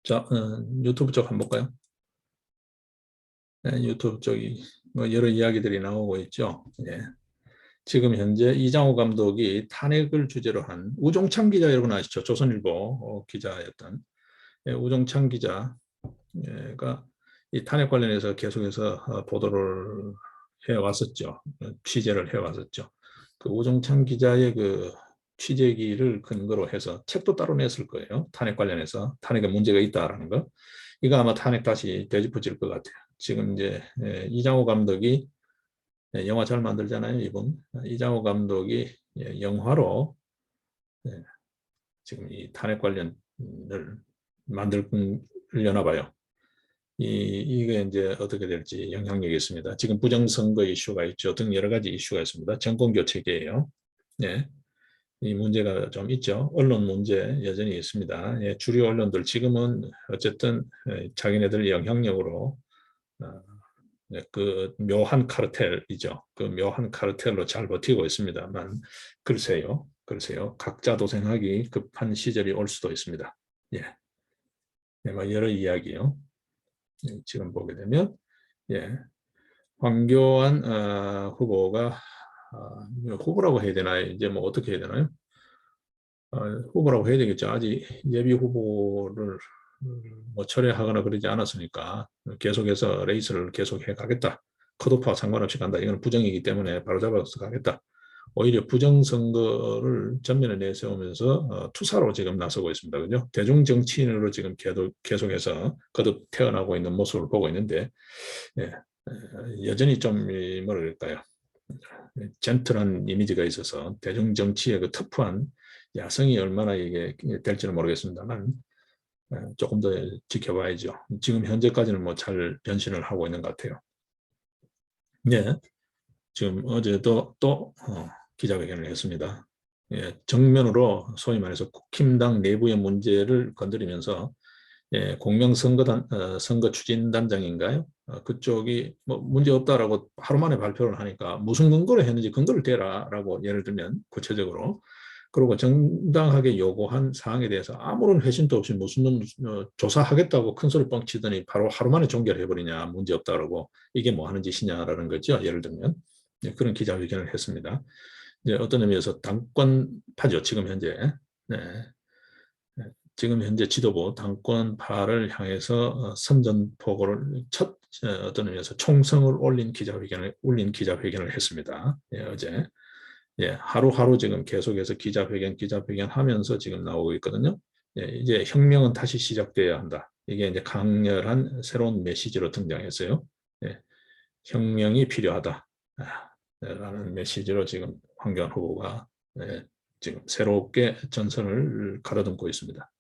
Speaker 1: 자, 유튜브 쪽 한번 볼까요? 네, 유튜브 쪽이 뭐 여러 이야기들이 나오고 있죠. 예. 지금 현재 이장호 감독이 탄핵을 주제로 한 우종찬 기자 여러분 아시죠? 조선일보 기자였던 우종찬 기자가 이 탄핵 관련해서 계속해서 보도를 해왔었죠. 취재를 해왔었죠. 그 우종찬 기자의 그 취재기를 근거로 해서 책도 따로 냈을 거예요. 탄핵 관련해서 탄핵에 문제가 있다라는 거. 이거 아마 탄핵 다시 되짚어질 것 같아요. 지금 이제 이장호 감독이 영화 잘 만들잖아요, 이분. 이장호 감독이 영화로 지금 이 탄핵 관련을 만들려나 봐요. 이게 이제 어떻게 될지 영향력이 있습니다. 지금 부정선거 이슈가 있죠. 등 여러 가지 이슈가 있습니다. 정권 교체기예요. 예. 이 문제가 좀 있죠. 언론 문제 여전히 있습니다. 예, 주류 언론들 지금은 어쨌든 자기네들 영향력으로 그 묘한 카르텔이죠. 그 묘한 카르텔로 잘 버티고 있습니다만 글쎄요. 각자 도생하기 급한 시절이 올 수도 있습니다. 예, 뭐 여러 이야기요. 지금 보게 되면 예, 황교안 후보가 후보라고 해야 되나요? 이제 뭐 어떻게 해야 되나요? 후보라고 해야 되겠죠. 아직 예비 후보를 뭐 철회하거나 그러지 않았으니까 계속해서 레이스를 계속해 가겠다. 컷오프와 상관없이 간다. 이건 부정이기 때문에 바로잡아서 가겠다. 오히려 부정선거를 전면에 내세우면서 투사로 지금 나서고 있습니다. 그죠? 대중 정치인으로 지금 계속해서 거듭 태어나고 있는 모습을 보고 있는데, 예, 여전히 좀 뭐랄까요? 젠틀한 이미지가 있어서 대중 정치의 그 터프한 야성이 얼마나 이게 될지는 모르겠습니다만 조금 더 지켜봐야죠. 지금 현재까지는 뭐 잘 변신을 하고 있는 것 같아요. 예, 지금 어제도 또 기자회견을 했습니다. 예, 정면으로 소위 말해서 국힘당 내부의 문제를 건드리면서 공명선거단 선거 추진단장인가요? 그쪽이 뭐 문제 없다라고 하루 만에 발표를 하니까 무슨 근거로 했는지 근거를 대라라고 예를 들면 구체적으로 그리고 정당하게 요구한 사항에 대해서 아무런 회신도 없이 무슨 놈 조사하겠다고 큰 소리 뻥치더니 바로 하루 만에 종결해버리냐 문제 없다라고 이게 뭐 하는 짓이냐라는 거죠. 예를 들면 그런 기자회견을 했습니다. 이제 어떤 의미에서 당권파죠. 지금 현재. 네. 지금 현재 지도부 당권파를 향해서 선전포고를 첫 어떤 의미에서 총성을 올린 기자회견을 했습니다. 예, 어제. 예, 하루하루 지금 계속해서 기자회견 하면서 지금 나오고 있거든요. 예, 이제 혁명은 다시 시작돼야 한다. 이게 이제 강렬한 새로운 메시지로 등장했어요. 예, 혁명이 필요하다. 라는 메시지로 지금 황교안 후보가 지금 새롭게 전선을 가로등고 있습니다.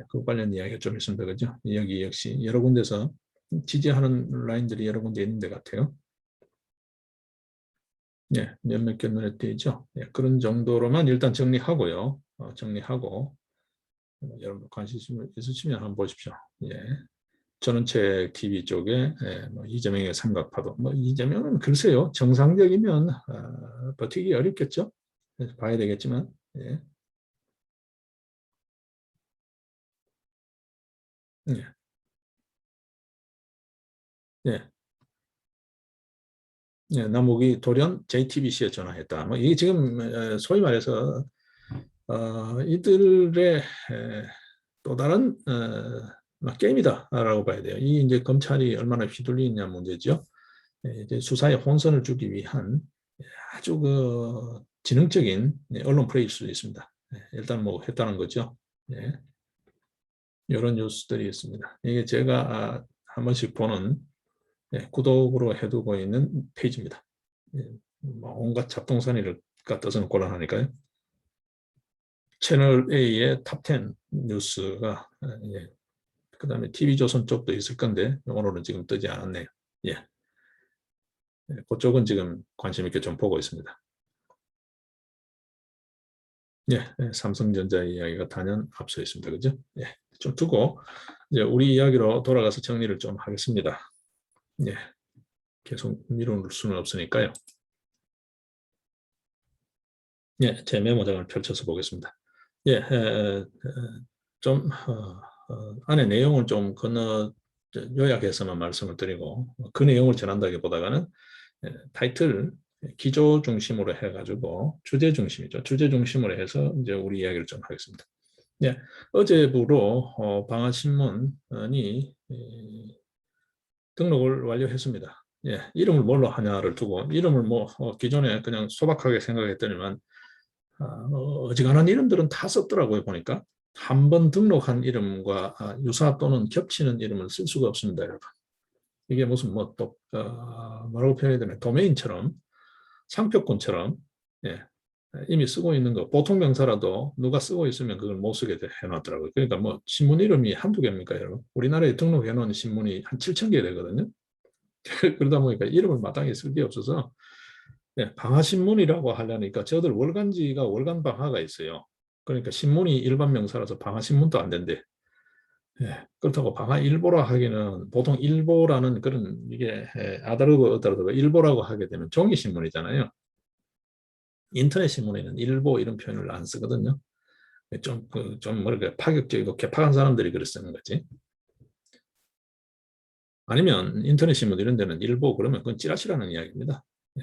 Speaker 1: 그 관련 이야기가 좀 있습니다. 그죠? 여기 역시 여러 군데서 지지하는 라인들이 여러 군데 있는 것 같아요. 예, 몇몇 개 눈에 띄죠. 예, 그런 정도로만 일단 정리하고요. 정리하고 여러분 관심 있으시면 한번 보십시오. 예. 전원책 TV 쪽에 뭐 이재명의 삼각파도 뭐 이재명은 글쎄요 정상적이면 버티기 어렵겠죠. 봐야 되겠지만 예. 예. 예. 예. 남욱이 돌연 JTBC에 전화했다. 뭐 이게 지금 소위 말해서 이들의 또 다른 게임이다라고 봐야 돼요. 이 이제 검찰이 얼마나 휘둘리느냐 문제죠. 이제 수사에 혼선을 주기 위한 아주 그 지능적인 언론 플레이일 수도 있습니다. 일단 뭐 했다는 거죠. 예, 이런 뉴스들이 있습니다. 이게 제가 한 번씩 보는 구독으로 해두고 있는 페이지입니다. 예, 뭐 온갖 잡동사니를 갖다서는 곤란하니까요. 채널 A의 탑10 뉴스가 예, 그 다음에 TV조선 쪽도 있을 건데 오늘은 지금 뜨지 않았네요. 예, 그쪽은 지금 관심 있게 좀 보고 있습니다. 예, 삼성전자 이야기가 단연 앞서 있습니다. 그죠? 예, 좀 두고 이제 우리 이야기로 돌아가서 정리를 좀 하겠습니다. 예, 계속 미룰 수는 없으니까요. 예, 제 메모장을 펼쳐서 보겠습니다. 예, 좀 안에 내용을 좀 건너 요약해서만 말씀을 드리고 그 내용을 전한다기보다는 타이틀 기조 중심으로 해가지고 주제 중심이죠. 주제 중심으로 해서 이제 우리 이야기를 좀 하겠습니다. 예, 어제부로 방한신문이 등록을 완료했습니다. 예, 이름을 뭘로 하냐를 두고 이름을 뭐 기존에 그냥 소박하게 생각했더니만 어지간한 이름들은 다 썼더라고요. 보니까 한 번 등록한 이름과 유사 또는 겹치는 이름을 쓸 수가 없습니다. 여러분. 이게 무슨 뭐 또 뭐라고 표현해야 되나 도메인처럼 상표권처럼 예, 이미 쓰고 있는 거 보통 명사라도 누가 쓰고 있으면 그걸 못 쓰게 해놨더라고요. 그러니까 뭐 신문 이름이 한두 개입니까 여러분? 우리나라에 등록해 놓은 신문이 한 7천 개 되거든요. 그러다 보니까 이름을 마땅히 쓸 게 없어서 방화신문이라고 하려니까 저들 월간지가 월간방화가 있어요. 그러니까 신문이 일반 명사라서 방화신문도 안 된대. 그렇다고 방화일보라 하기는 보통 일보라는 그런 이게 아다르고 어다르고 일보라고 하게 되면 종이신문이잖아요. 인터넷 신문에는 일보 이런 표현을 안 쓰거든요. 좀 뭐랄까 파격적이고 개팍한 사람들이 그랬 쓰는 거지. 아니면 인터넷 신문 이런 데는 일보 그러면 그건 찌라시라는 이야기입니다. 예.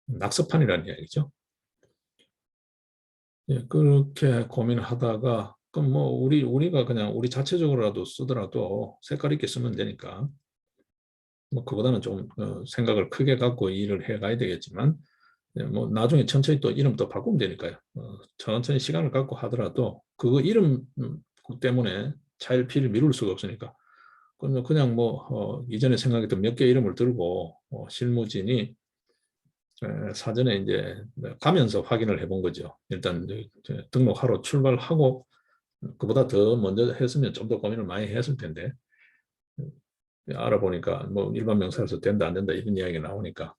Speaker 1: 낙서판이라는 이야기죠. 예, 그렇게 고민을 하다가 그럼 뭐 우리가 그냥 우리 자체적으로라도 쓰더라도 색깔 있게 쓰면 되니까 뭐 그보다는 좀 생각을 크게 갖고 일을 해 가야 되겠지만 예, 뭐 나중에 천천히 또 이름 또 바꾸면 되니까요. 천천히 시간을 갖고 하더라도 그거 이름 때문에 차일피일 미룰 수가 없으니까 그러면 그냥 뭐 이전에 생각했던 몇 개 이름을 들고 실무진이 사전에 이제 가면서 확인을 해본 거죠. 일단 등록하러 출발하고 그보다 더 먼저 했으면 좀 더 고민을 많이 했을 텐데 알아보니까 뭐 일반 명사에서 된다 안 된다 이런 이야기가 나오니까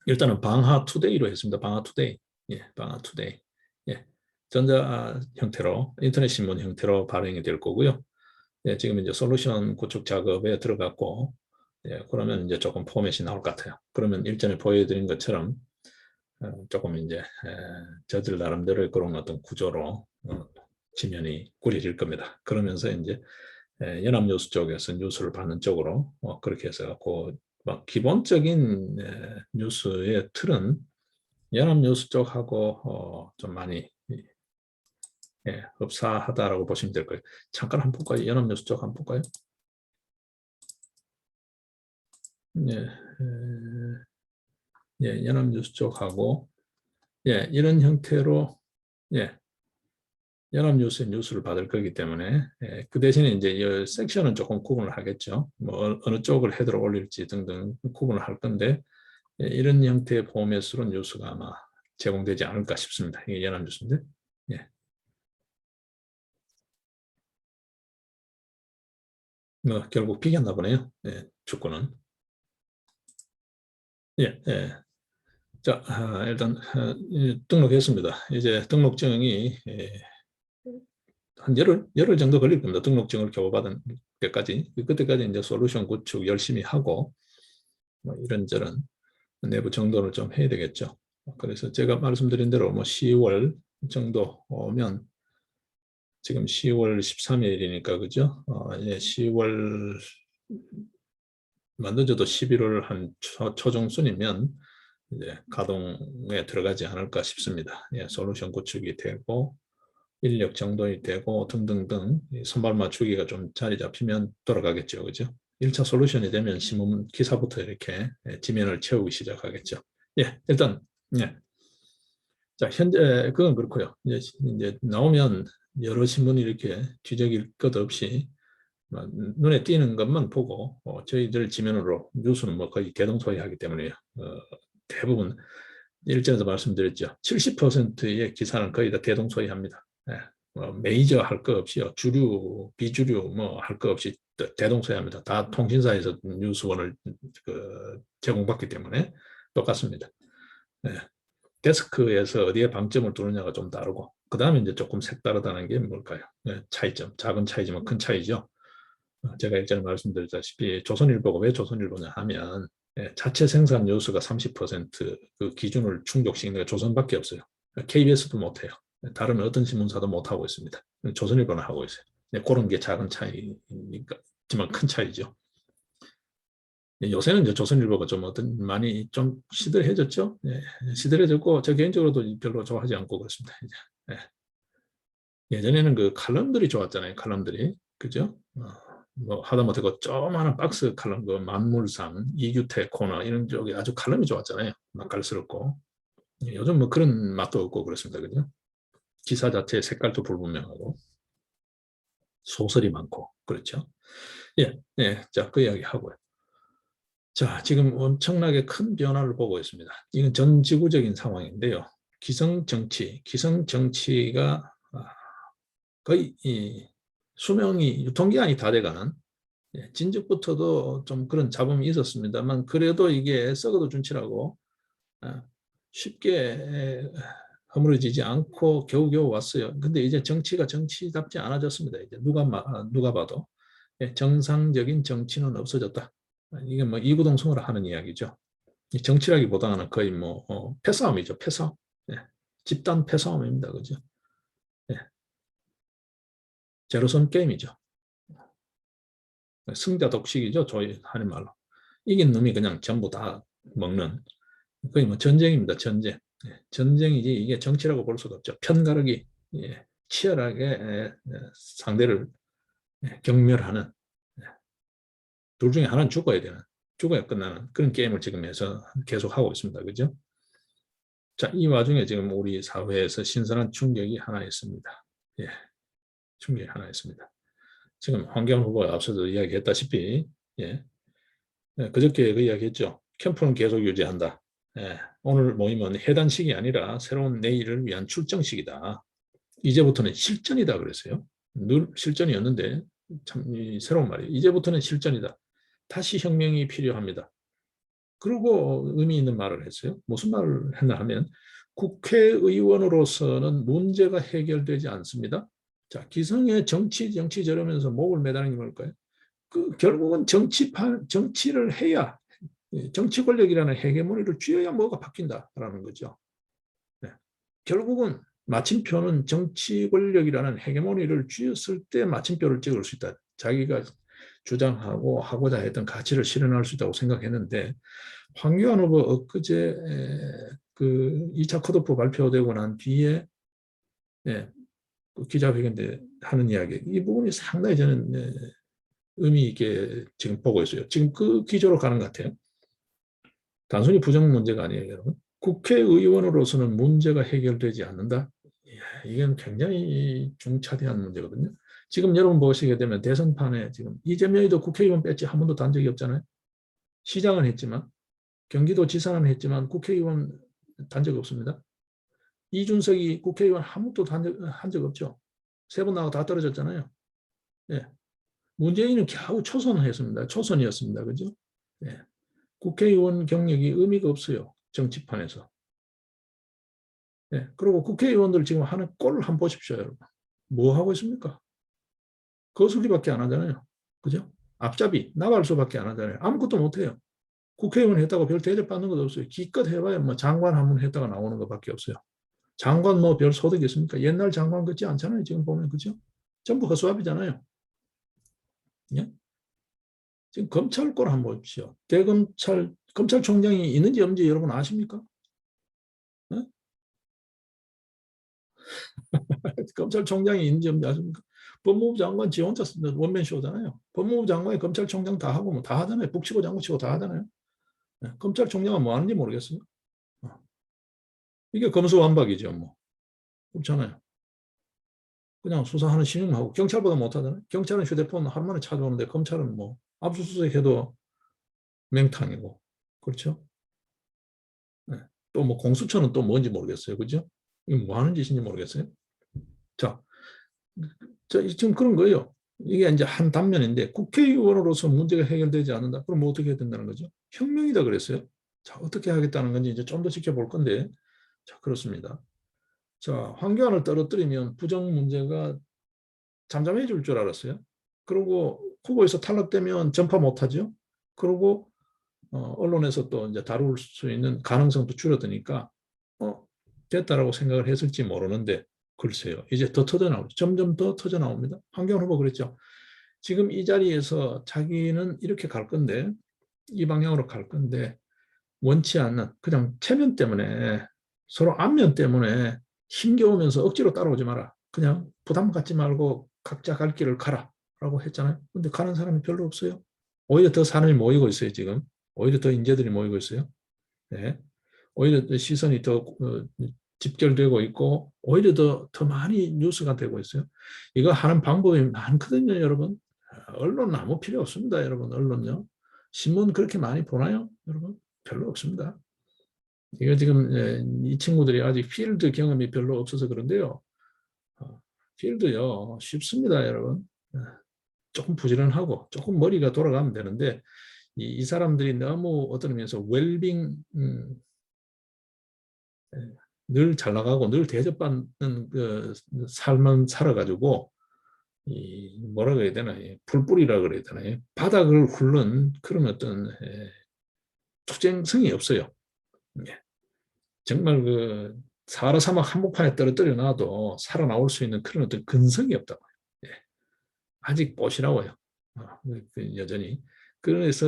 Speaker 1: 일단은 방하 투데이로 했습니다. 방하 투데이. 예, 방하 투데이. 예. 전자 형태로 인터넷 신문 형태로 발행이 될 거고요. 예, 지금 이제 솔루션 구축 작업에 들어갔고 예, 그러면 이제 조금 포맷이 나올 것 같아요. 그러면 일전에 보여드린 것처럼 조금 이제 저들 나름대로의 그런 어떤 구조로 지면이 꾸려질 겁니다. 그러면서 이제 연합뉴스 쪽에서 뉴스를 받는 쪽으로 그렇게 해서 막 기본적인 뉴스의 틀은 연합뉴스 쪽하고 좀 많이 흡사하다라고 보시면 될 거예요. 잠깐 한번 볼까요? 연합뉴스 쪽 한번 볼까요? 예, 연합뉴스 쪽하고 이런 형태로 예, 연합뉴스의 뉴스를 받을 거기 때문에 그 대신에 이제 이 섹션은 조금 구분을 하겠죠. 뭐 어느 쪽을 헤드로 올릴지 등등 구분을 할 건데 이런 형태의 포맷으로 뉴스가 아마 제공되지 않을까 싶습니다. 이게 연합뉴스인데. 예. 뭐 결국 비겼나 보네요. 예, 축구는. 예, 예. 자, 일단 등록했습니다. 이제 등록증이 한 열흘 정도 걸릴 겁니다. 등록증을 교부받은 때까지. 그때까지 이제 솔루션 구축 열심히 하고 뭐 이런저런 내부 정돈을 좀 해야 되겠죠. 그래서 제가 말씀드린 대로 뭐 10월 정도 오면 지금 10월 13일이니까 그죠? 예, 10월 만늦어도 11월 한 초중순이면 이제 가동에 들어가지 않을까 싶습니다. 예, 솔루션 구축이 되고 인력 정돈이 되고 등등등 선발 맞추기가 좀 자리 잡히면 돌아가겠죠. 그죠? 1차 솔루션이 되면 신문 기사부터 이렇게 지면을 채우기 시작하겠죠. 예, 일단 예. 자, 현재 그건 그렇고요. 이제 나오면 여러 신문이 이렇게 뒤적일 것 없이 눈에 띄는 것만 보고 저희들 지면으로 뉴스는 뭐 거의 대동소이하기 때문에 대부분 일전에도 말씀드렸죠. 70%의 기사는 거의 다 대동소이합니다. 예, 메이저 할 거 없이요. 주류, 비주류 뭐 할 거 없이 대동소이합니다. 다 통신사에서 뉴스원을 제공받기 때문에 똑같습니다. 예, 데스크에서 어디에 방점을 두느냐가 좀 다르고 그 다음에 이제 조금 색다르다는 게 뭘까요? 예, 차이점, 작은 차이지만 큰 차이죠. 제가 일전에 말씀드렸다시피 조선일보가 왜 조선일보냐 하면 자체 생산 뉴스가 30%그 기준을 충족시키는 게 조선밖에 없어요. KBS도 못해요. 다른 어떤 신문사도 못하고 있습니다. 조선일보는 하고 있어요. 그런 게 작은 차이니까,지만 큰 차이죠. 요새는 이제 조선일보가 좀 많이 좀 시들해졌죠. 시들해졌고 저 개인적으로도 별로 좋아하지 않고 그렇습니다. 이제. 예전에는 그 칼럼들이 좋았잖아요. 칼럼들이 그죠? 뭐 하다못해 그 조그마한 박스 칼럼, 그 만물상, 이규태 코너 이런 쪽이 아주 칼럼이 좋았잖아요. 맛깔스럽고. 요즘 뭐 그런 맛도 없고 그렇습니다. 그죠? 기사 자체의 색깔도 불분명하고 소설이 많고 그렇죠. 예, 예, 자, 그 이야기 하고요. 자, 지금 엄청나게 큰 변화를 보고 있습니다. 이건 전 지구적인 상황인데요. 기성정치가 거의 수명이 유통기한이 다 돼가는 진즉부터도 좀 그런 잡음이 있었습니다만 그래도 이게 썩어도 준치라고 쉽게 허물어지지 않고 겨우겨우 왔어요. 근데 이제 정치가 정치답지 않아졌습니다. 이제 누가 봐도 정상적인 정치는 없어졌다. 이게 뭐 이구동성으로 하는 이야기죠. 정치라기보다는 거의 뭐 패싸움이죠. 패싸움. 예. 집단 패싸움입니다. 그죠? 예. 제로섬 게임이죠. 승자독식이죠. 저희 하는 말로. 이긴 놈이 그냥 전부 다 먹는, 거의 뭐 전쟁입니다. 전쟁. 전쟁이지 이게 정치라고 볼 수가 없죠. 편가르기, 치열하게 상대를 경멸하는, 둘 중에 하나는 죽어야 되는, 죽어야 끝나는 그런 게임을 지금 해서 계속 하고 있습니다. 그죠? 자, 이 와중에 지금 우리 사회에서 신선한 충격이 하나 있습니다. 예, 충격이 하나 있습니다. 지금 황교안 후보가 앞서도 이야기했다시피, 예, 그저께 그 이야기했죠. 캠프는 계속 유지한다. 예, 오늘 모임은 해단식이 아니라 새로운 내일을 위한 출정식이다. 이제부터는 실전이다 그랬어요. 늘 실전이었는데 참 새로운 말이에요. 이제부터는 실전이다. 다시 혁명이 필요합니다. 그리고 의미 있는 말을 했어요. 무슨 말을 했나 하면 국회의원으로서는 문제가 해결되지 않습니다. 자, 기성의 정치 저러면서 목을 매다는 게 뭘까요? 결국은 정치를 해야, 정치 권력이라는 헤게모니를 쥐어야 뭐가 바뀐다라는 거죠. 네. 결국은 마침표는 정치 권력이라는 헤게모니를 쥐었을 때 마침표를 찍을 수 있다. 자기가 주장하고 하고자 했던 가치를 실현할 수 있다고 생각했는데, 황교안 후보 엊그제 그 2차 컷오프 발표되고 난 뒤에 기자회견 때 하는 이야기, 이 부분이 상당히 저는 의미 있게 지금 보고 있어요. 지금 그 기조로 가는 것 같아요. 단순히 부정 문제가 아니에요, 여러분. 국회의원으로서는 문제가 해결되지 않는다. 이건 굉장히 중차대한 문제거든요. 지금 여러분 보시게 되면 대선판에 지금 이재명이도 국회의원 배지 한 번도 단 적이 없잖아요. 시장은 했지만, 경기도지사는 했지만 국회의원 단 적이 없습니다. 이준석이 국회의원 한 번도 한 적 없죠. 3번 나가고 다 떨어졌잖아요. 예. 문재인은 겨우 초선을 했습니다. 초선이었습니다. 그죠? 예. 국회의원 경력이 의미가 없어요. 정치판에서. 예. 그리고 국회의원들 지금 하는 꼴을 한번 보십시오, 여러분. 뭐 하고 있습니까? 거슬리밖에 안 하잖아요. 그죠? 앞잡이, 나갈 수밖에 안 하잖아요. 아무것도 못해요. 국회의원 했다고 별 대접받는 것도 없어요. 기껏 해봐야 뭐 장관 한 번 했다가 나오는 것밖에 없어요. 장관 뭐 별 소득이 있습니까? 옛날 장관 같지 않잖아요. 지금 보면. 그죠? 전부 허수아비잖아요. 예? 지금 검찰 꼴 한번 보십시오. 검찰총장이 있는지 없는지 여러분 아십니까? 예? 검찰총장이 있는지 없는지 아십니까? 법무부 장관 지 혼자 원맨쇼잖아요. 법무부 장관이 검찰총장 다 하고 뭐 다 하잖아요. 북치고 장구치고 다 하잖아요. 예? 검찰총장은 뭐 하는지 모르겠어요. 이게 검수완박이죠. 뭐. 그렇잖아요. 그냥 수사하는 신용만 하고 경찰보다 못하잖아요. 경찰은 휴대폰 하루 만에 찾아오는데 검찰은 뭐 압수수색해도 맹탕이고. 그렇죠? 네. 또 뭐 공수처는 또 뭔지 모르겠어요. 그죠? 이게 뭐 하는 짓인지 모르겠어요. 자, 지금 그런 거예요. 이게 이제 한 단면인데 국회의원으로서 문제가 해결되지 않는다. 그럼 뭐 어떻게 해야 된다는 거죠? 혁명이다 그랬어요. 자, 어떻게 하겠다는 건지 이제 좀 더 지켜볼 건데, 자, 그렇습니다. 자, 황교안을 떨어뜨리면 부정 문제가 잠잠해질 줄 알았어요. 그리고 후보에서 탈락되면 전파 못하죠. 그리고 언론에서 또 이제 다룰 수 있는 가능성도 줄어드니까 됐다라고 생각을 했을지 모르는데, 글쎄요. 이제 더 터져 나오죠. 점점 더 터져 나옵니다. 황교안 후보 그랬죠. 지금 이 자리에서 자기는 이렇게 갈 건데, 이 방향으로 갈 건데, 원치 않는 그냥 체면 때문에, 서로 안면 때문에 힘겨우면서 억지로 따라오지 마라. 그냥 부담 갖지 말고 각자 갈 길을 가라 라고 했잖아요. 근데 가는 사람이 별로 없어요. 오히려 더 사람이 모이고 있어요. 지금 오히려 더 인재들이 모이고 있어요. 네. 오히려 시선이 더 집결되고 있고, 오히려 더 많이 뉴스가 되고 있어요. 이거 하는 방법이 많거든요. 여러분, 언론 아무 필요 없습니다. 여러분, 언론요. 신문 그렇게 많이 보나요? 여러분, 별로 없습니다. 이거 지금 이 친구들이 아직 필드 경험이 별로 없어서 그런데요. 필드요 쉽습니다, 여러분. 조금 부지런하고 조금 머리가 돌아가면 되는데, 이 사람들이 너무 어떤 의미에서 웰빙, 늘 잘 나가고 늘 대접받는 그 삶을 살아가지고, 이 뭐라 그래야 되나, 풀뿌리라 그래야 되나, 바닥을 훑는 그런 어떤 투쟁성이 없어요. 예. 정말 그 사하라 사막 한복판에 떨어뜨려 놔도 살아나올 수 있는 그런 어떤 근성이 없다고. 예. 아직 뽀시라워요. 여전히. 그래서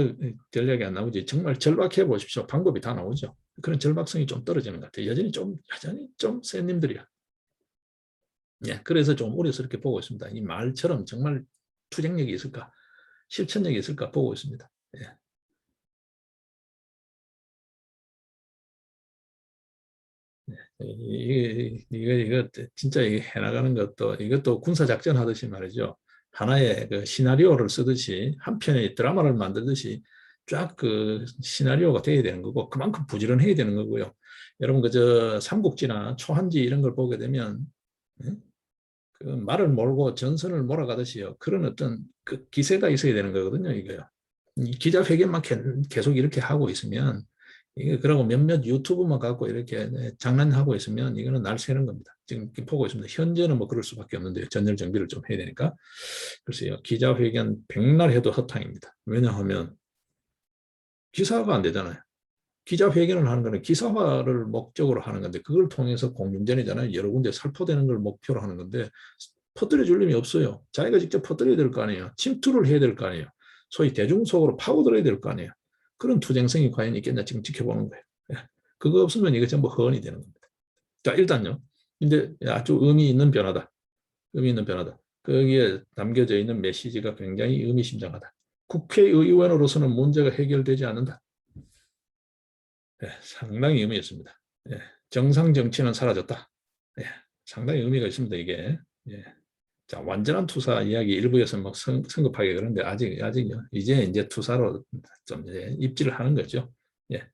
Speaker 1: 전략이 안 나오지. 정말 절박해 보십시오. 방법이 다 나오죠. 그런 절박성이 좀 떨어지는 것 같아요. 여전히 좀 센 님들이야. 예, 그래서 좀 우려스럽게 보고 있습니다. 이 말처럼 정말 투쟁력이 있을까, 실천력이 있을까 보고 있습니다. 예. 이거 진짜 이게 해나가는 것도 이것도 군사 작전 하듯이 말이죠. 하나의 그 시나리오를 쓰듯이 한 편의 드라마를 만들듯이 쫙 그 시나리오가 돼야 되는 거고 그만큼 부지런해야 되는 거고요. 여러분 그저 삼국지나 초한지 이런 걸 보게 되면 그 말을 몰고 전선을 몰아가듯이요. 그런 어떤 그 기세가 있어야 되는 거거든요. 이거요. 기자회견만 계속 이렇게 하고 있으면 이게 그러고 몇몇 유튜브만 갖고 이렇게 장난하고 있으면 이거는 날 새는 겁니다. 지금 보고 있습니다. 현재는 뭐 그럴 수밖에 없는데요. 전열 정비를 좀 해야 되니까. 글쎄요. 기자회견 백날 해도 허탕입니다. 왜냐하면 기사가 안 되잖아요. 기자회견을 하는 거는 기사화를 목적으로 하는 건데 그걸 통해서 공중전이잖아요. 여러 군데 살포되는 걸 목표로 하는 건데 퍼뜨려 줄 힘이 없어요. 자기가 직접 퍼뜨려야 될 거 아니에요. 침투를 해야 될 거 아니에요. 소위 대중 속으로 파고들어야 될 거 아니에요. 그런 투쟁성이 과연 있겠냐 지금 지켜보는 거예요. 예. 그거 없으면 이거 전부 허언이 되는 겁니다. 자, 일단요. 근데 아주 의미 있는 변화다. 의미 있는 변화다. 거기에 담겨져 있는 메시지가 굉장히 의미심장하다. 국회의원으로서는 문제가 해결되지 않는다. 예, 상당히 의미 있습니다. 예, 정상 정치는 사라졌다. 예, 상당히 의미가 있습니다. 이게. 예. 자, 완전한 투사 이야기 일부에서 막 성급하게 그런데 아직요. 이제 투사로 좀 이제 입지를 하는 거죠. 예.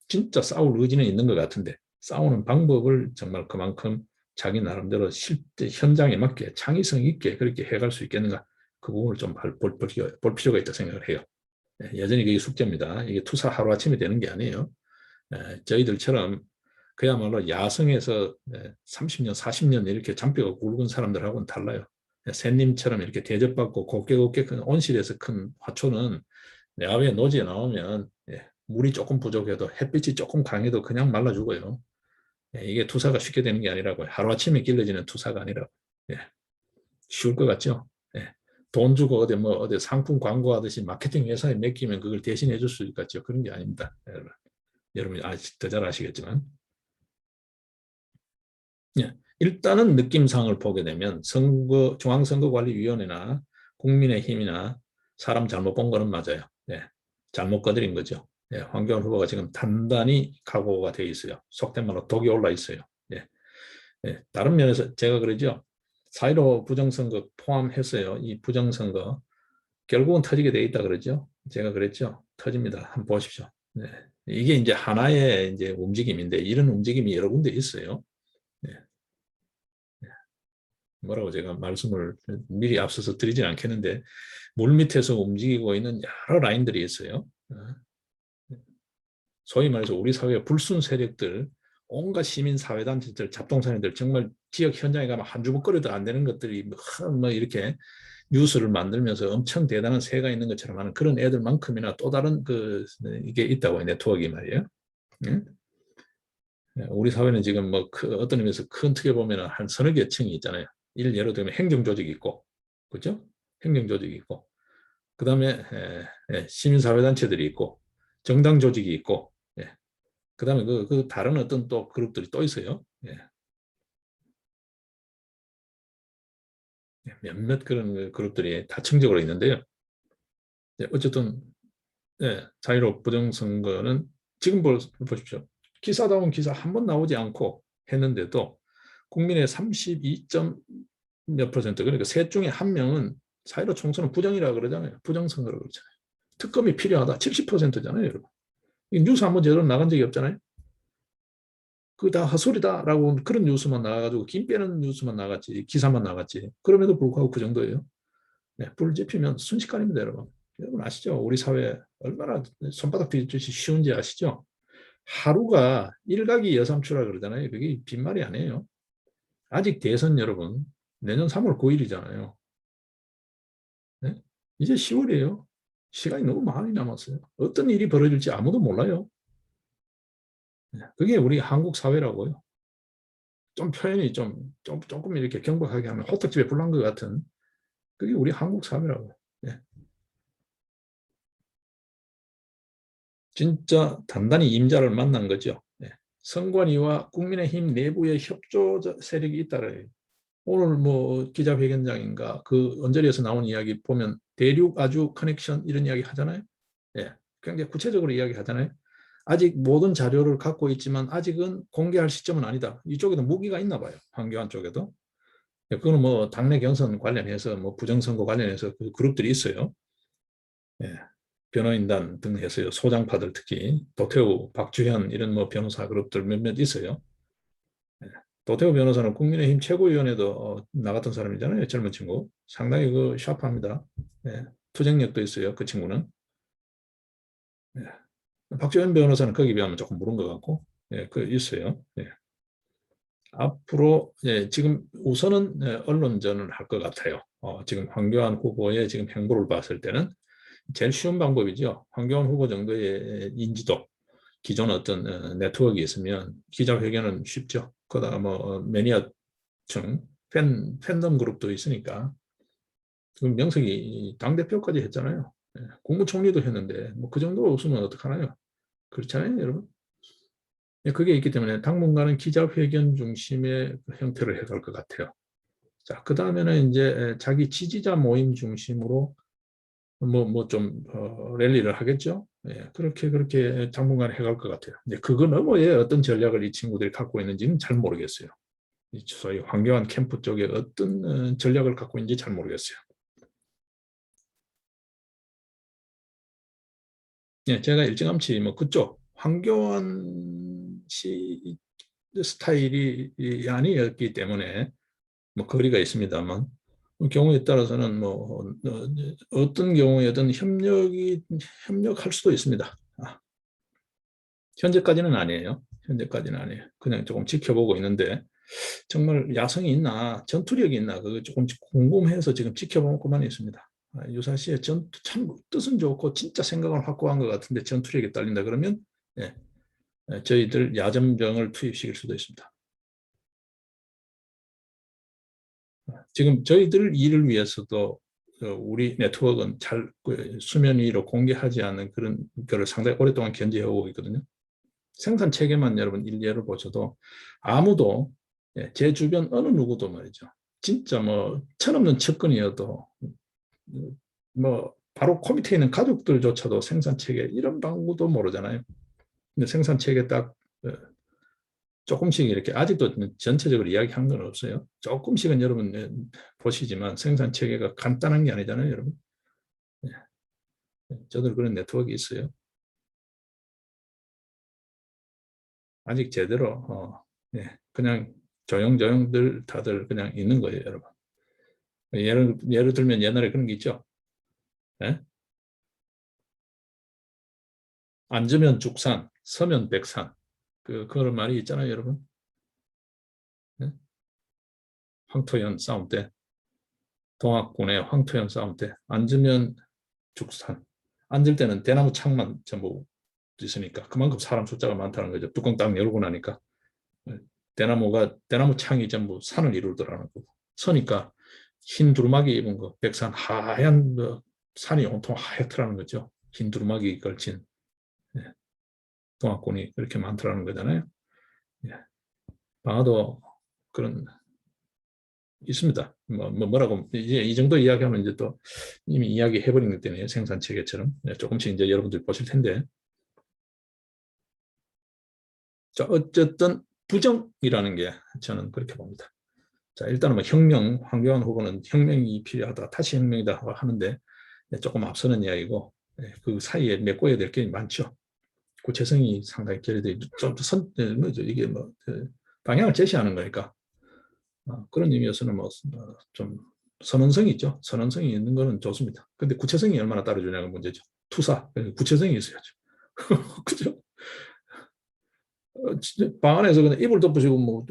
Speaker 1: 진짜 싸울 의지는 있는 것 같은데 싸우는 방법을 정말 그만큼 자기 나름대로 실제 현장에 맞게 창의성 있게 그렇게 해갈 수 있겠는가 그 부분을 좀 볼 필요가 있다 생각을 해요. 예, 여전히 그게 숙제입니다. 이게 투사 하루아침에 되는 게 아니에요. 예, 저희들처럼 그야말로 야성에서 30년, 40년 이렇게 잔뼈가 굵은 사람들하고는 달라요. 샌님처럼 이렇게 대접받고 곱게 큰 온실에서 큰 화초는 야외 노지에 나오면 물이 조금 부족해도 햇빛이 조금 강해도 그냥 말라 죽어요. 이게 투사가 쉽게 되는 게 아니라고요. 하루아침에 길러지는 투사가 아니라고. 쉬울 것 같죠? 돈 주고 어디 상품 광고하듯이 마케팅 회사에 맡기면 그걸 대신해 줄 수 있겠죠. 그런 게 아닙니다. 여러분이 더 잘 아시겠지만. 일단은 느낌상을 보게 되면 중앙선거관리위원회나 국민의힘이나 사람 잘못 본 거는 맞아요. 잘못 거드린 거죠. 황교안 후보가 지금 단단히 각오가 돼 있어요. 속된 말로 독이 올라 있어요. 다른 면에서 제가 그러죠. 4.15 부정선거 포함했어요. 이 부정선거 결국은 터지게 돼 있다 그러죠. 제가 그랬죠. 터집니다. 한번 보십시오. 이게 이제 하나의 이제 움직임인데 이런 움직임이 여러 군데 있어요. 네. 뭐라고 제가 말씀을 미리 앞서서 드리진 않겠는데 물밑에서 움직이고 있는 여러 라인들이 있어요. 소위 말해서 우리 사회의 불순 세력들, 온갖 시민사회단체들, 잡동사니들 정말 지역 현장에 가면 한 주먹거리도 안 되는 것들이 뭐 이렇게 뉴스를 만들면서 엄청 대단한 새가 있는 것처럼 하는 그런 애들만큼이나 또 다른 이게 있다고 네트워크가 말이에요. 응? 우리 사회는 지금 뭐 어떤 의미에서 큰 틀에 보면 한 서너 개 층이 있잖아요. 예로 들면 행정조직이 있고, 그죠? 행정조직이 있고, 그 다음에 시민사회단체들이 있고, 정당 조직이 있고, 그 다음에 그 다른 어떤 또 그룹들이 또 있어요. 몇몇 그런 그룹들이 다층적으로 있는데요. 어쨌든 4.15 부정선거는 지금 보십시오. 기사다운 기사 한 번 나오지 않고 했는데도 국민의 32몇 %, 그러니까 셋 중에 한 명은 4.15 총선은 부정이라고 그러잖아요. 부정선거라고 그러잖아요. 특검이 필요하다. 70%잖아요, 여러분. 뉴스 한 번 제대로 나간 적이 없잖아요. 그거 다 헛소리다라고 그런 뉴스만 나와가지고 김 빼는 뉴스만 나갔지, 기사만 나갔지. 그럼에도 불구하고 그 정도예요. 불 지피면 순식간입니다, 여러분. 여러분 아시죠? 우리 사회 얼마나 손바닥 뒤집듯이 쉬운지 아시죠? 하루가 일각이 여삼추라 그러잖아요. 그게 빈말이 아니에요. 아직 대선 여러분 내년 3월 9일이잖아요. 네? 이제 10월이에요. 시간이 너무 많이 남았어요. 어떤 일이 벌어질지 아무도 몰라요. 그게 우리 한국 사회라고요. 좀 표현이 조금 이렇게 경박하게 하면 호떡집에 불난 것 같은 그게 우리 한국 사회라고요. 진짜 단단히 임자를 만난 거죠. 예. 선관위와 국민의힘 내부의 협조 세력이 있다래요. 오늘 뭐 기자회견장인가 그 언저리에서 나온 이야기 보면 대륙 아주 커넥션 이런 이야기 하잖아요. 예, 굉장히 구체적으로 이야기 하잖아요. 아직 모든 자료를 갖고 있지만 아직은 공개할 시점은 아니다. 이쪽에도 무기가 있나 봐요. 황교안 쪽에도. 예, 그거는 뭐 당내 경선 관련해서 뭐 부정선거 관련해서 그 그룹들이 있어요. 예, 변호인단 등 해서요. 소장파들 특히 도태우, 박주현 이런 뭐 변호사 그룹들 몇몇 있어요. 예. 도태우 변호사는 국민의힘 최고위원회도 나갔던 사람이잖아요. 젊은 친구. 상당히 그 샤프합니다. 예. 투쟁력도 있어요. 그 친구는. 예. 박지원 변호사는 거기에 비하면 조금 무른 것 같고, 예, 그 있어요. 예. 앞으로 예, 지금 우선은 예, 언론전을 할 것 같아요. 지금 황교안 후보의 지금 행보를 봤을 때는 제일 쉬운 방법이죠. 황교안 후보 정도의 인지도, 기존 어떤 네트워크가 있으면 기자회견은 쉽죠. 그러다가 뭐 매니아층, 팬덤 그룹도 있으니까. 지금 명석이 당대표까지 했잖아요. 예, 국무총리도 했는데 뭐 그 정도 없으면 어떡하나요? 그렇잖아요, 여러분. 예, 그게 있기 때문에 당분간은 기자회견 중심의 형태를 해갈 것 같아요. 자, 그 다음에는 이제 자기 지지자 모임 중심으로 좀 랠리를 하겠죠. 예, 그렇게 당분간 해갈 것 같아요. 근데 그거 너머에 어떤 전략을 이 친구들이 갖고 있는지는 잘 모르겠어요. 소위 황교안 캠프 쪽에 어떤 전략을 갖고 있는지 잘 모르겠어요. 예, 제가 일찌감치 뭐 그쪽 황교안 씨 스타일이 아니었기 때문에 뭐 거리가 있습니다만 경우에 따라서는 뭐 어떤 경우에든 협력할 수도 있습니다. 현재까지는 아니에요. 현재까지는 아니에요. 그냥 조금 지켜보고 있는데 정말 야성이 있나 전투력이 있나 그거 조금 궁금해서 지금 지켜보고만 있습니다. 유사시에 전투 참 뜻은 좋고 진짜 생각을 확고한 것 같은데 전투력이 딸린다 그러면 예, 저희들 야전병을 투입시킬 수도 있습니다. 지금 저희들 일을 위해서도 우리 네트워크는 잘 수면 위로 공개하지 않는 그런 거를 상당히 오랫동안 견제해오고 있거든요. 생산 체계만 여러분 일례를 보셔도 아무도 제 주변 어느 누구도 말이죠. 진짜 뭐 철없는 측근이어도 뭐 바로 코 밑에 있는 가족들조차도 생산 체계 이런 방구도 모르잖아요. 근데 생산 체계 딱 조금씩 이렇게 아직도 전체적으로 이야기한 건 없어요. 조금씩은 여러분 보시지만 생산 체계가 간단한 게 아니잖아요, 여러분. 저들 그런 네트워크 있어요. 아직 제대로 그냥 조용조용들 다들 그냥 있는 거예요, 여러분. 예를 들면 옛날에 그런 게 있죠. 예? 앉으면 죽산, 서면 백산. 그런 말이 있잖아요, 여러분. 예? 황토현 싸움 때, 동학군의 황토현 싸움 때, 앉으면 죽산. 앉을 때는 대나무 창만 전부 있으니까 그만큼 사람 숫자가 많다는 거죠. 뚜껑 딱 열고 나니까. 예. 대나무 창이 전부 산을 이루더라는 거고. 서니까 흰 두루마기 입은 거, 백산 하얀 산이 온통 하얗더라는 거죠. 흰 두루마기 걸친 예, 동학군이 그렇게 많더라는 거잖아요. 예. 방화도 그런 있습니다. 뭐라고 이제 이 정도 이야기하면 이제 또 이미 이야기 해버린 것 때문에 생산 체계처럼 조금씩 이제 여러분들 보실 텐데 자 어쨌든 부정이라는 게 저는 그렇게 봅니다. 자 일단은 뭐 혁명 황교안 후보는 혁명이 필요하다 다시 혁명이다 하는데 조금 앞서는 이야기고 그 사이에 메꿔야 될 게 많죠. 구체성이 상당히 결여돼 좀선 이게 방향을 제시하는 거니까 그런 의미에서는 좀 선언성이 있죠. 선언성이 있는 거는 좋습니다. 근데 구체성이 얼마나 따라주냐가 문제죠. 투사 구체성이 있어야죠. 그죠? 방 안에서 그냥 이불 덮으시고 뭐